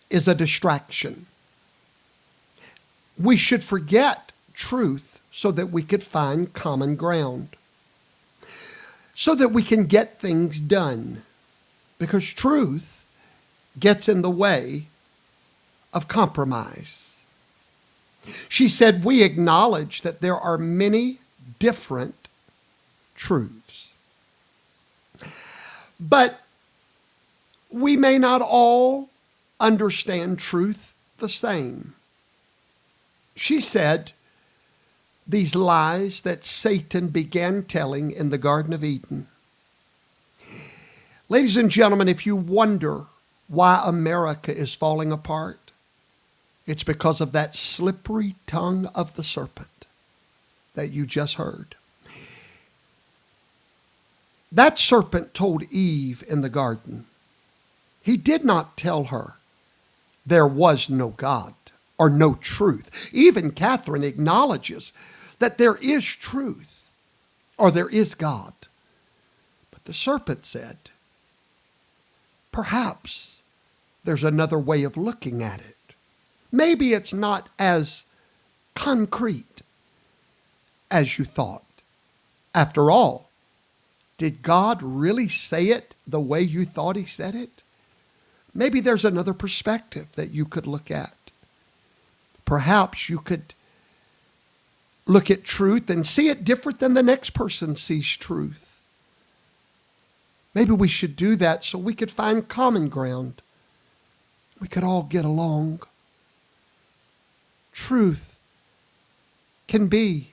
[SPEAKER 4] is a distraction. We should forget truth so that we could find common ground, so that we can get things done, because truth gets in the way of compromise. She said, we acknowledge that there are many different truths. But we may not all understand truth the same. She said these lies that Satan began telling in the Garden of Eden. Ladies and gentlemen, if you wonder why America is falling apart, it's because of that slippery tongue of the serpent. that you just heard. That serpent told Eve in the garden. He did not tell her there was no God or no truth. Even Catherine acknowledges that there is truth or there is God. But the serpent said, perhaps there's another way of looking at it. Maybe it's not as concrete as you thought. After all, did God really say it the way you thought he said it? Maybe there's another perspective that you could look at. Perhaps you could look at truth and see it different than the next person sees truth. Maybe we should do that so we could find common ground. We could all get along. Truth can be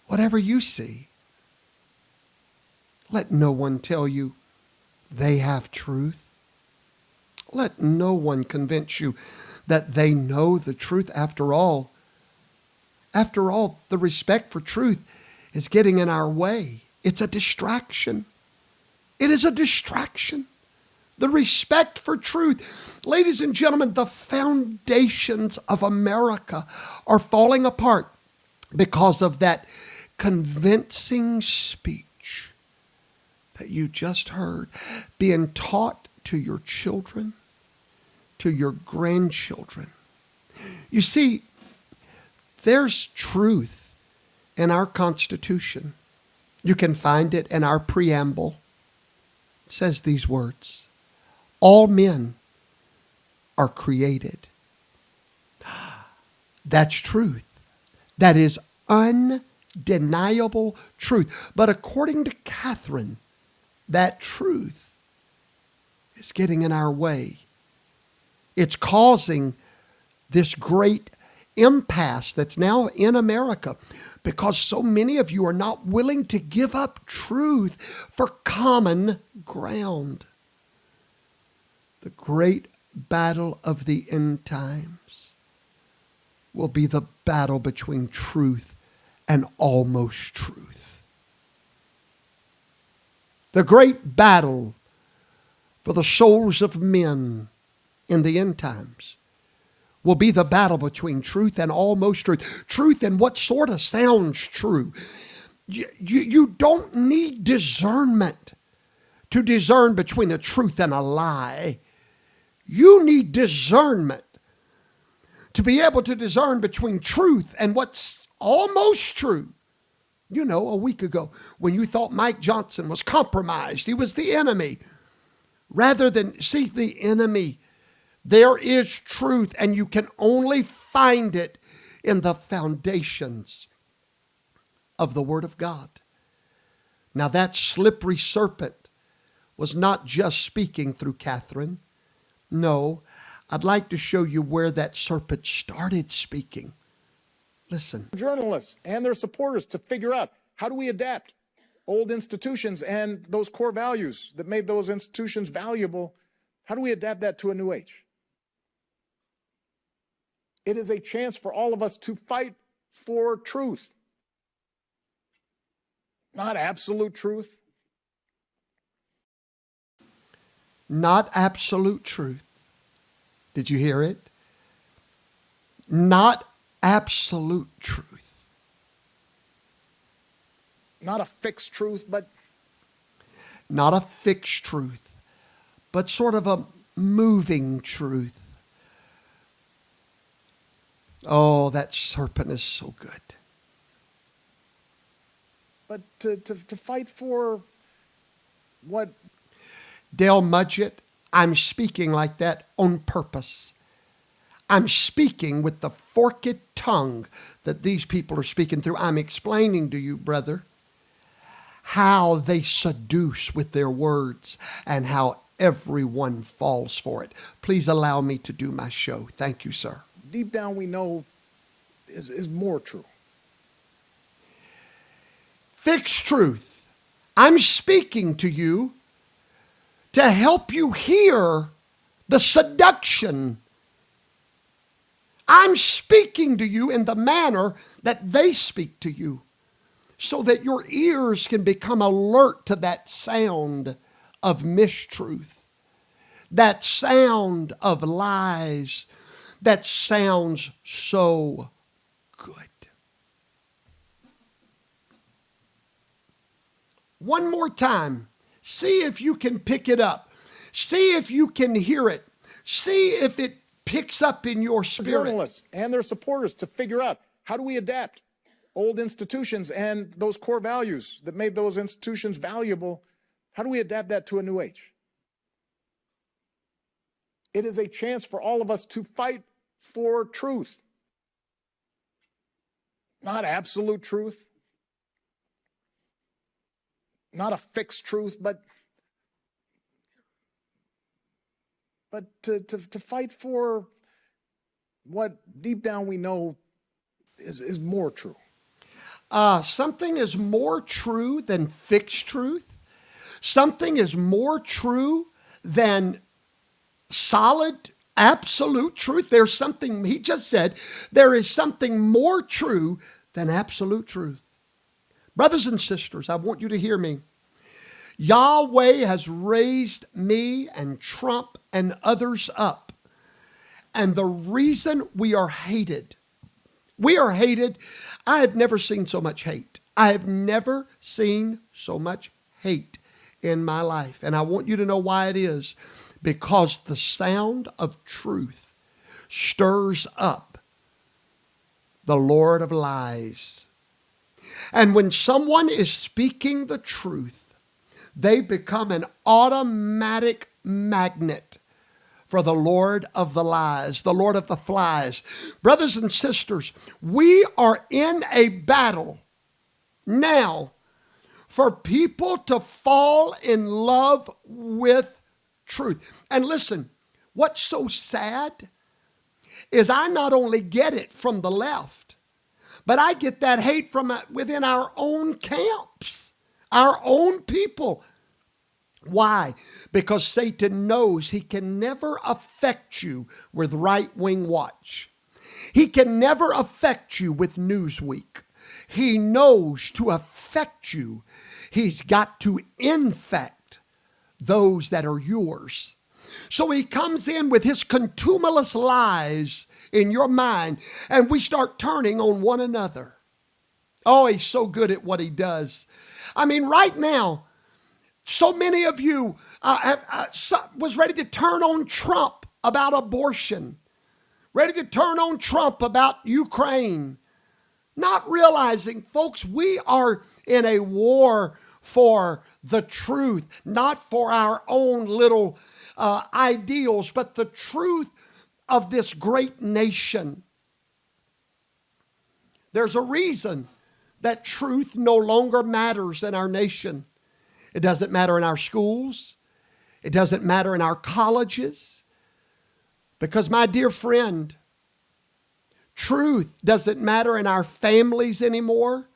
[SPEAKER 4] whatever you see. Let no one tell you they have truth. Let no one convince you that they know the truth. After all, the respect for truth is getting in our way. It's a distraction. It is a distraction. The respect for truth. Ladies and gentlemen, the foundations of America are falling apart because of that convincing speech that you just heard being taught to your children, to your grandchildren. You see, there's truth in our Constitution. You can find it in our preamble. It says these words: all men are created. That's truth. That is undeniable truth. But according to Catherine, that truth is getting in our way. It's causing this great impasse that's now in America because so many of you are not willing to give up truth for common ground. The great battle of the end times will be the battle between truth and almost truth. The great battle for the souls of men in the end times will be the battle between truth and almost truth. Truth and what sort of sounds true. You don't need discernment to discern between a truth and a lie. You need discernment to be able to discern between truth and what's almost true. You know, a week ago when you thought Mike Johnson was compromised, he was the enemy. Rather than see the enemy, there is truth, and you can only find it in the foundations of the Word of God. Now that slippery serpent was not just speaking through Catherine. No, I'd like to show you where that serpent started speaking. Listen.
[SPEAKER 5] Journalists and their supporters to figure out, how do we adapt old institutions and those core values that made those institutions valuable? How do we adapt that to a new age? It is a chance for all of us to fight for truth. Not absolute truth.
[SPEAKER 4] Not absolute truth. Did you hear it? Not absolute truth.
[SPEAKER 5] Not a fixed truth, but...
[SPEAKER 4] Not a fixed truth, but sort of a moving truth. Oh, that serpent is so good.
[SPEAKER 5] But to fight for what?
[SPEAKER 4] Dale Mudgett, I'm speaking like that on purpose. I'm speaking with the forked tongue that these people are speaking through. I'm explaining to you, brother, how they seduce with their words and how everyone falls for it. Please allow me to do my show. Thank you, sir.
[SPEAKER 5] Deep down we know is more true.
[SPEAKER 4] Fixed truth. I'm speaking to you to help you hear the seduction. I'm speaking to you in the manner that they speak to you, so that your ears can become alert to that sound of mistruth, that sound of lies, that sounds so good. One more time. See if you can pick it up. See if you can hear it. See if it picks up in your spirit.
[SPEAKER 5] Journalists and their supporters to figure out, how do we adapt old institutions and those core values that made those institutions valuable? How do we adapt that to a new age? It is a chance for all of us to fight for truth. Not absolute truth, not a fixed truth, but to fight for what deep down we know is more true.
[SPEAKER 4] Something is more true than fixed truth. Something is more true than solid, absolute truth. There's something, he just said, there is something more true than absolute truth. Brothers and sisters, I want you to hear me. Yahweh has raised me and Trump and others up. And the reason we are hated, I have never seen so much hate. I have never seen so much hate in my life. And I want you to know why it is. Because the sound of truth stirs up the Lord of lies. And when someone is speaking the truth, they become an automatic magnet for the Lord of the lies, the Lord of the flies. Brothers and sisters, we are in a battle now for people to fall in love with truth. And listen, what's so sad is I not only get it from the left, but I get that hate from within our own camps, our own people. Why? Because Satan knows he can never affect you with right-wing watch. He can never affect you with Newsweek. He knows to affect you, he's got to infect those that are yours. So he comes in with his contumelious lies in your mind, and we start turning on one another. Oh, he's so good at what he does. I mean, right now, so many of you was ready to turn on Trump about abortion, ready to turn on Trump about Ukraine, not realizing, folks, we are in a war for the truth, not for our own little ideals, but the truth of this great nation. There's a reason that truth no longer matters in our nation. It doesn't matter in our schools. It doesn't matter in our colleges. Because, my dear friend, truth doesn't matter in our families anymore.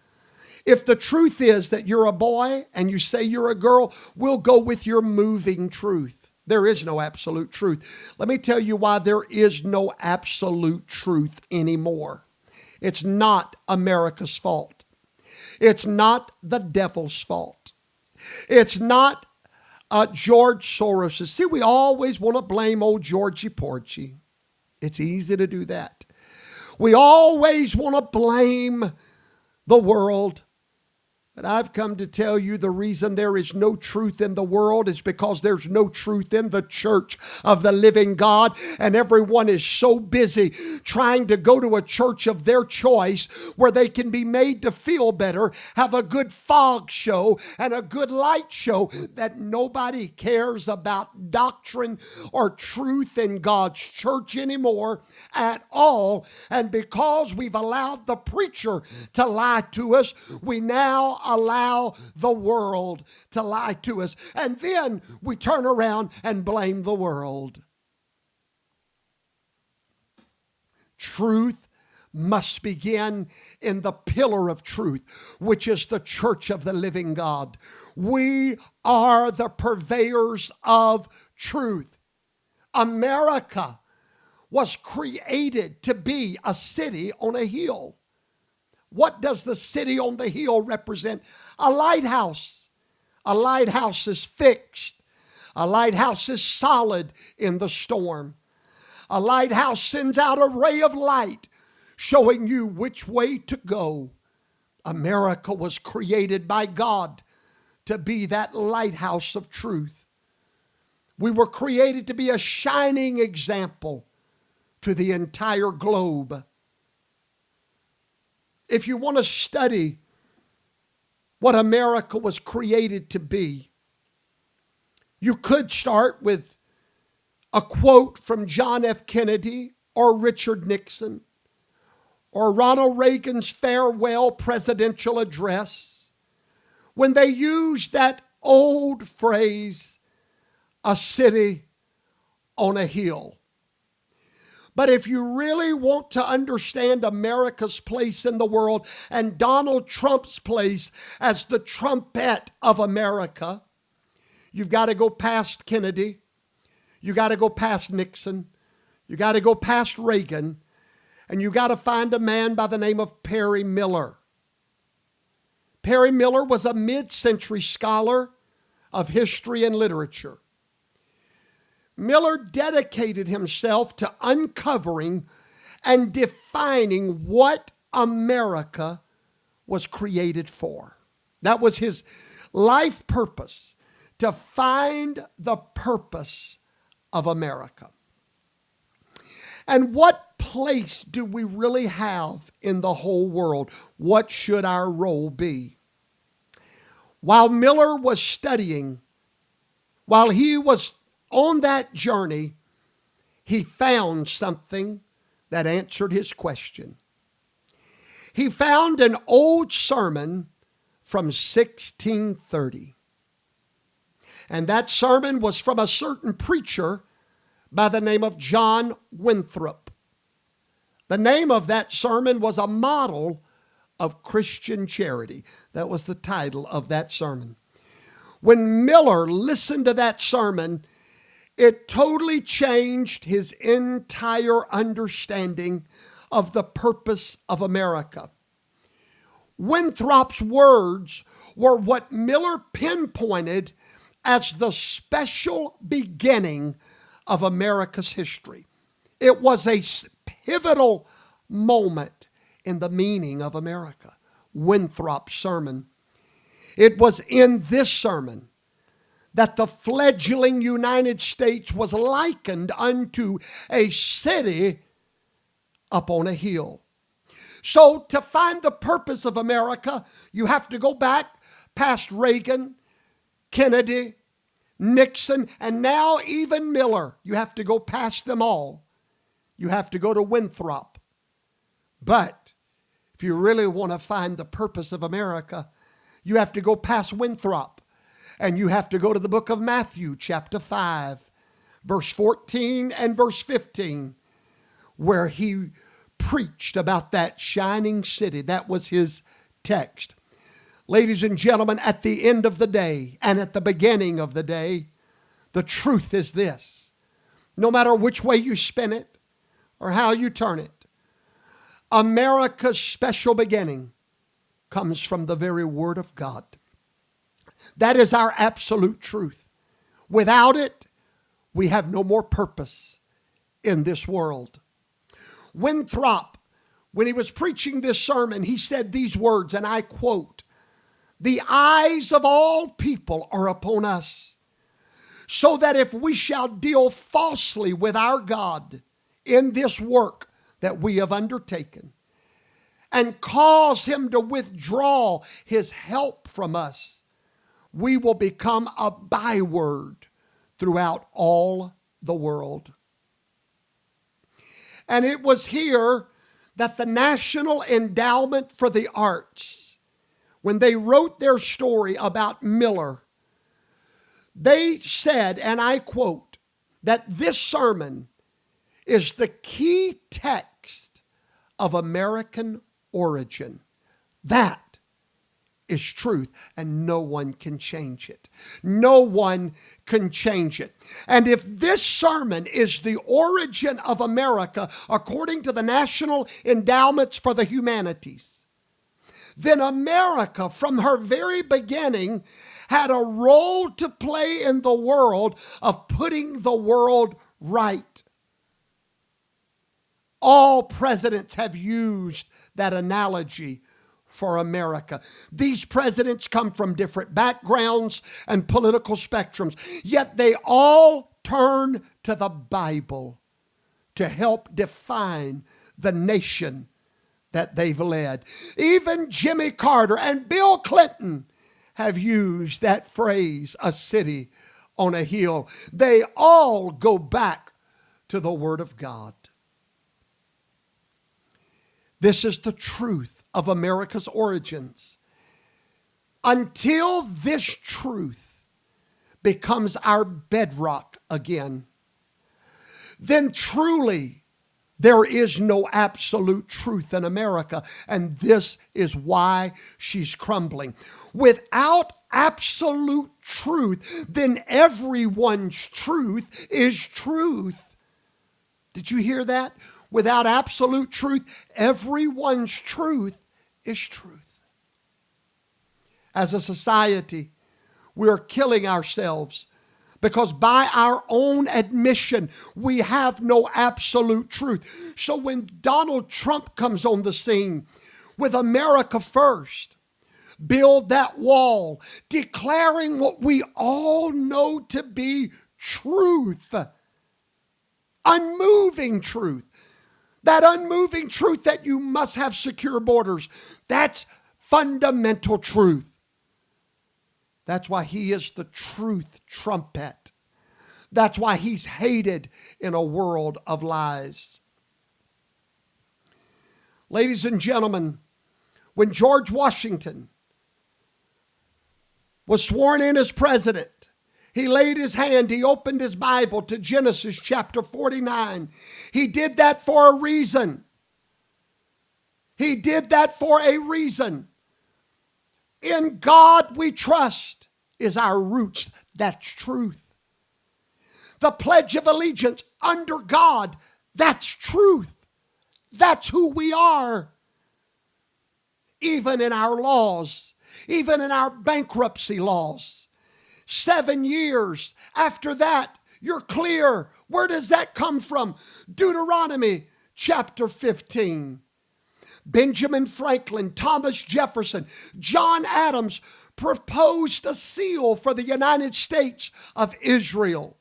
[SPEAKER 4] If the truth is that you're a boy and you say you're a girl, we'll go with your moving truth. There is no absolute truth. Let me tell you why there is no absolute truth anymore. It's not America's fault. It's not the devil's fault. It's not George Soros's. See, we always want to blame old Georgie Porgy. It's easy to do that. We always want to blame the world. But I've come to tell you the reason there is no truth in the world is because there's no truth in the church of the living God. And everyone is so busy trying to go to a church of their choice where they can be made to feel better, have a good fog show and a good light show, that nobody cares about doctrine or truth in God's church anymore at all. And because we've allowed the preacher to lie to us, we now allow the world to lie to us. And then we turn around and blame the world. Truth must begin in the pillar of truth, which is the church of the living God. We are the purveyors of truth. America was created to be a city on a hill. What does the city on the hill represent? A lighthouse. A lighthouse is fixed. A lighthouse is solid in the storm. A lighthouse sends out a ray of light showing you which way to go. America was created by God to be that lighthouse of truth. We were created to be a shining example to the entire globe. If you want to study what America was created to be, you could start with a quote from John F. Kennedy or Richard Nixon or Ronald Reagan's farewell presidential address when they used that old phrase, a city on a hill. But if you really want to understand America's place in the world and Donald Trump's place as the trumpet of America, you've got to go past Kennedy. You got to go past Nixon. You got to go past Reagan. And you got to find a man by the name of Perry Miller. Perry Miller was a mid-century scholar of history and literature. Miller dedicated himself to uncovering and defining what America was created for. That was his life purpose, to find the purpose of America. And what place do we really have in the whole world? What should our role be? While Miller was studying, while he was on that journey, he found something that answered his question. He found an old sermon from 1630. And that sermon was from a certain preacher by the name of John Winthrop. The name of that sermon was A Model of Christian Charity. That was the title of that sermon. When Miller listened to that sermon, it totally changed his entire understanding of the purpose of America. Winthrop's words were what Miller pinpointed as the special beginning of America's history. It was a pivotal moment in the meaning of America. Winthrop's sermon. It was in this sermon that the fledgling United States was likened unto a city up on a hill. So to find the purpose of America, you have to go back past Reagan, Kennedy, Nixon, and now even Miller. You have to go past them all. You have to go to Winthrop. But if you really want to find the purpose of America, you have to go past Winthrop. And you have to go to the book of Matthew, chapter 5, verse 14 and verse 15, where he preached about that shining city. That was his text. Ladies and gentlemen, at the end of the day and at the beginning of the day, the truth is this. No matter which way you spin it or how you turn it, America's special beginning comes from the very Word of God. That is our absolute truth. Without it, we have no more purpose in this world. Winthrop, when he was preaching this sermon, he said these words, and I quote, "The eyes of all people are upon us, so that if we shall deal falsely with our God in this work that we have undertaken, and cause him to withdraw his help from us, we will become a byword throughout all the world." And it was here that the National Endowment for the Arts, when they wrote their story about Miller, they said, and I quote, that this sermon is the key text of American origin. That is truth, and no one can change it. No one can change it. And if this sermon is the origin of America, according to the National Endowments for the Humanities, then America, from her very beginning, had a role to play in the world of putting the world right. All presidents have used that analogy for America. These presidents come from different backgrounds and political spectrums, yet they all turn to the Bible to help define the nation that they've led. Even Jimmy Carter and Bill Clinton have used that phrase, a city on a hill. They all go back to the Word of God. This is the truth of America's origins. Until this truth becomes our bedrock again, then truly there is no absolute truth in America, and this is why she's crumbling. Without absolute truth, then everyone's truth is truth. Did you hear that? Without absolute truth, everyone's truth is truth. As a society, we're killing ourselves because by our own admission, we have no absolute truth. So when Donald Trump comes on the scene with America First, build that wall, declaring what we all know to be truth, unmoving truth, that unmoving truth that you must have secure borders, that's fundamental truth. That's why he is the truth trumpet. That's why he's hated in a world of lies. Ladies and gentlemen, when George Washington was sworn in as president, he laid his hand, he opened his Bible to Genesis chapter 49. He did that for a reason. He did that for a reason. In God we trust is our roots. That's truth. The Pledge of Allegiance, under God, that's truth. That's who we are. Even in our laws, even in our bankruptcy laws. 7 years after that, you're clear. Where does that come from? Deuteronomy chapter 15. Benjamin Franklin, Thomas Jefferson, John Adams proposed a seal for the United States of Israel,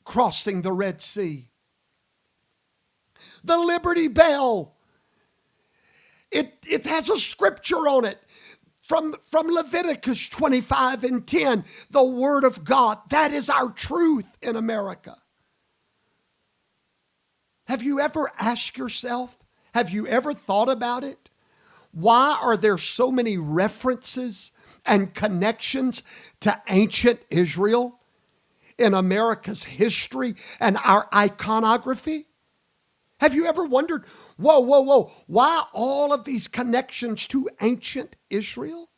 [SPEAKER 4] crossing the Red Sea. The Liberty Bell, it has a scripture on it from Leviticus 25:10, the Word of God. That is our truth in America. Have you ever asked yourself, have you ever thought about it? Why are there so many references and connections to ancient Israel in America's history and our iconography? Have you ever wondered, whoa, why all of these connections to ancient Israel?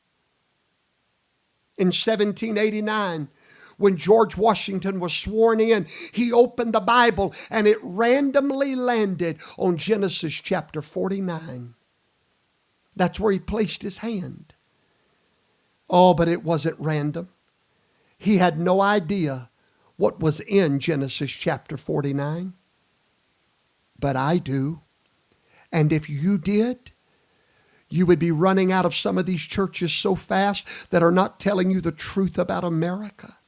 [SPEAKER 4] In 1789, when George Washington was sworn in, he opened the Bible and it randomly landed on Genesis chapter 49. That's where he placed his hand. Oh, but it wasn't random. He had no idea what was in Genesis chapter 49. But I do. And if you did, you would be running out of some of these churches so fast that are not telling you the truth about America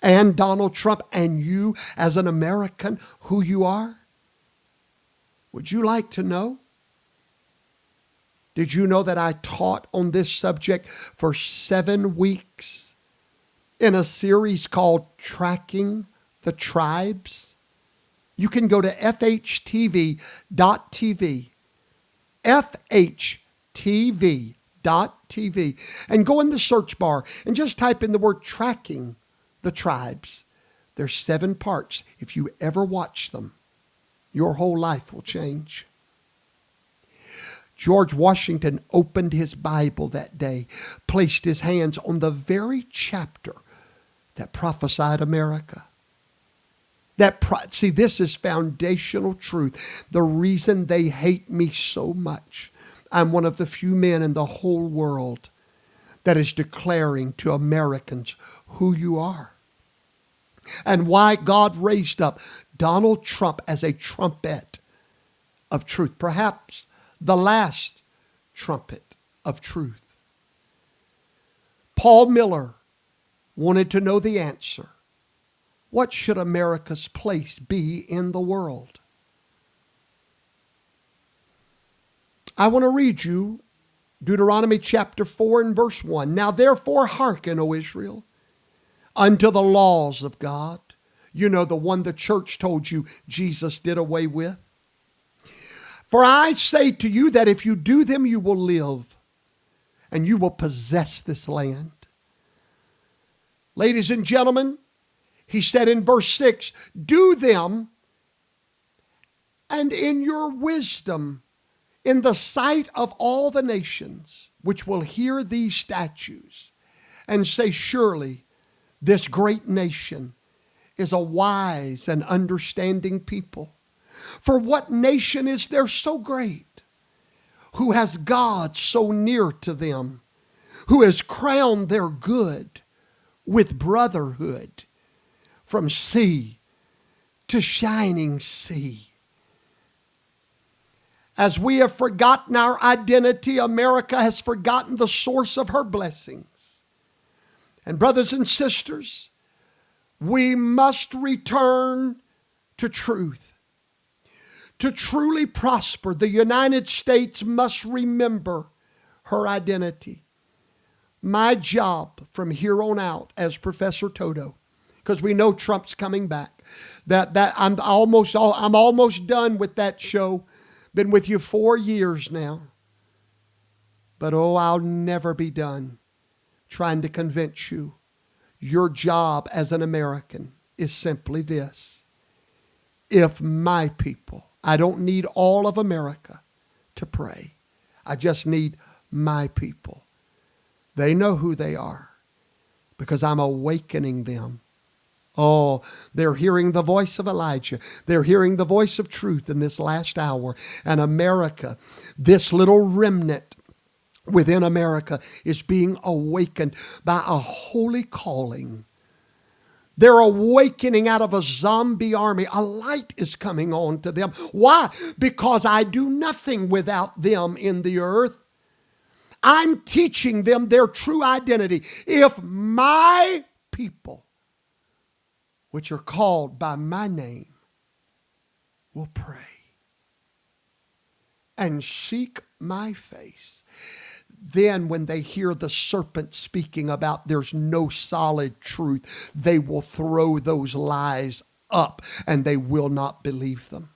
[SPEAKER 4] and Donald Trump and you as an American, who you are. Would you like to know? Did you know that I taught on this subject for 7 weeks in a series called Tracking the Tribes? You can go to fhtv.tv, fhtv.tv, and go in the search bar and just type in the word Tracking the Tribes. There's 7 parts. If you ever watch them, your whole life will change. George Washington opened his Bible that day, placed his hands on the very chapter that prophesied America. See, this is foundational truth. The reason they hate me so much, I'm one of the few men in the whole world that is declaring to Americans who you are. And why God raised up Donald Trump as a trumpet of truth. Perhaps the last trumpet of truth. Paul Miller wanted to know the answer. What should America's place be in the world? I want to read you Deuteronomy chapter 4 and verse 1. Now therefore hearken, O Israel, unto the laws of God. You know, the one the church told you Jesus did away with. For I say to you that if you do them, you will live, and you will possess this land. Ladies and gentlemen, he said in verse 6, do them, and in your wisdom, in the sight of all the nations, which will hear these statutes, and say, surely this great nation is a wise and understanding people. For what nation is there so great, who has God so near to them, who has crowned their good with brotherhood from sea to shining sea? As we have forgotten our identity, America has forgotten the source of her blessings. And brothers and sisters, we must return to truth. To truly prosper, the United States must remember her identity. My job from here on out as Professor Toto, because we know Trump's coming back, that I'm almost done with that show. Been with you 4 years now. But I'll never be done trying to convince you. Your job as an American is simply this. If my people, I don't need all of America to pray. I just need my people. They know who they are because I'm awakening them. Oh, they're hearing the voice of Elijah. They're hearing the voice of truth in this last hour. And America, this little remnant within America, is being awakened by a holy calling. They're awakening out of a zombie army. A light is coming on to them. Why? Because I do nothing without them in the earth. I'm teaching them their true identity. If my people, which are called by my name, will pray and seek my face, then when they hear the serpent speaking about there's no solid truth, they will throw those lies up and they will not believe them.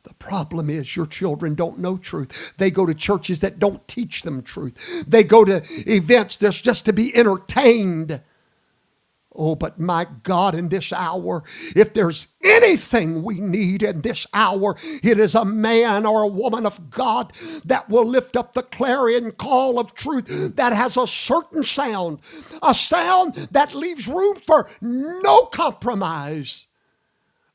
[SPEAKER 4] The problem is your children don't know truth. They go to churches that don't teach them truth. They go to events that's just to be entertained. Oh, but my God, in this hour, if there's anything we need in this hour, it is a man or a woman of God that will lift up the clarion call of truth that has a certain sound, a sound that leaves room for no compromise.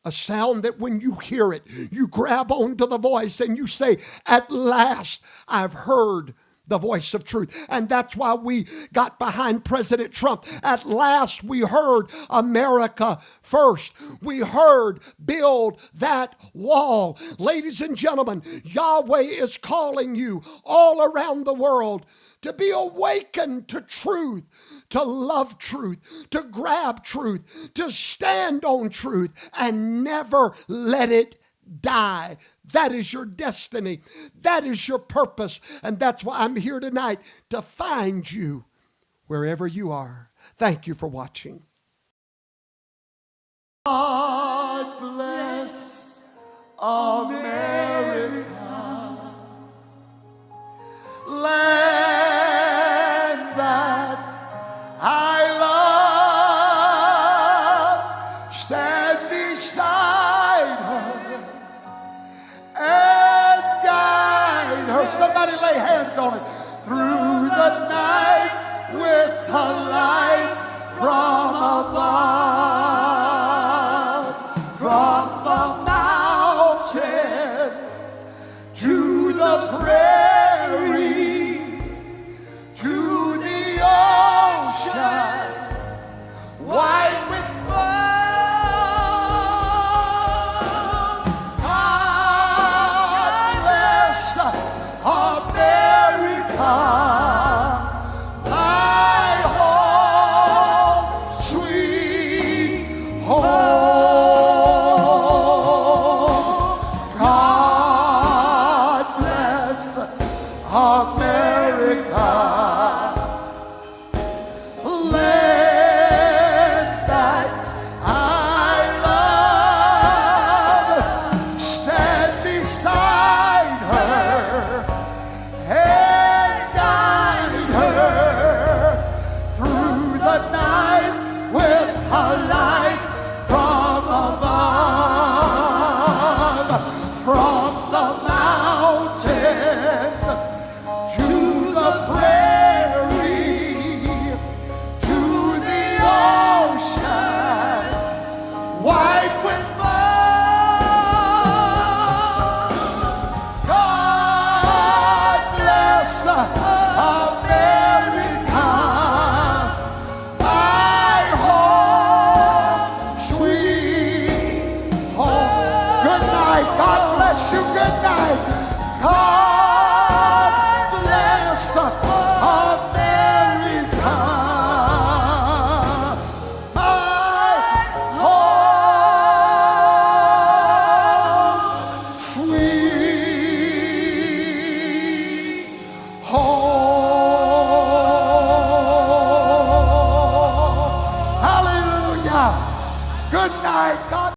[SPEAKER 4] A sound that when you hear it, you grab onto the voice and you say, at last I've heard the voice of truth. And that's why we got behind President Trump. At last we heard America first. We heard build that wall. Ladies and gentlemen, Yahweh is calling you all around the world to be awakened to truth, to love truth, to grab truth, to stand on truth, and never let it die. That is your destiny. That is your purpose. And that's why I'm here tonight, to find you wherever you are. Thank you for watching. God bless America, land that I love. Stand beside her and guide her.
[SPEAKER 2] Somebody lay hands on it. Through the night with a light from above, from the mountain to the prairie, to the ocean, white with foam. God bless America, my home, sweet home. God bless America, land that I love. Stand beside her and guide her through the night with a light from above, from the mountain to the prairie, to the ocean, white with foam. God bless America, my home, sweet home. Good night. God bless you. Good night. God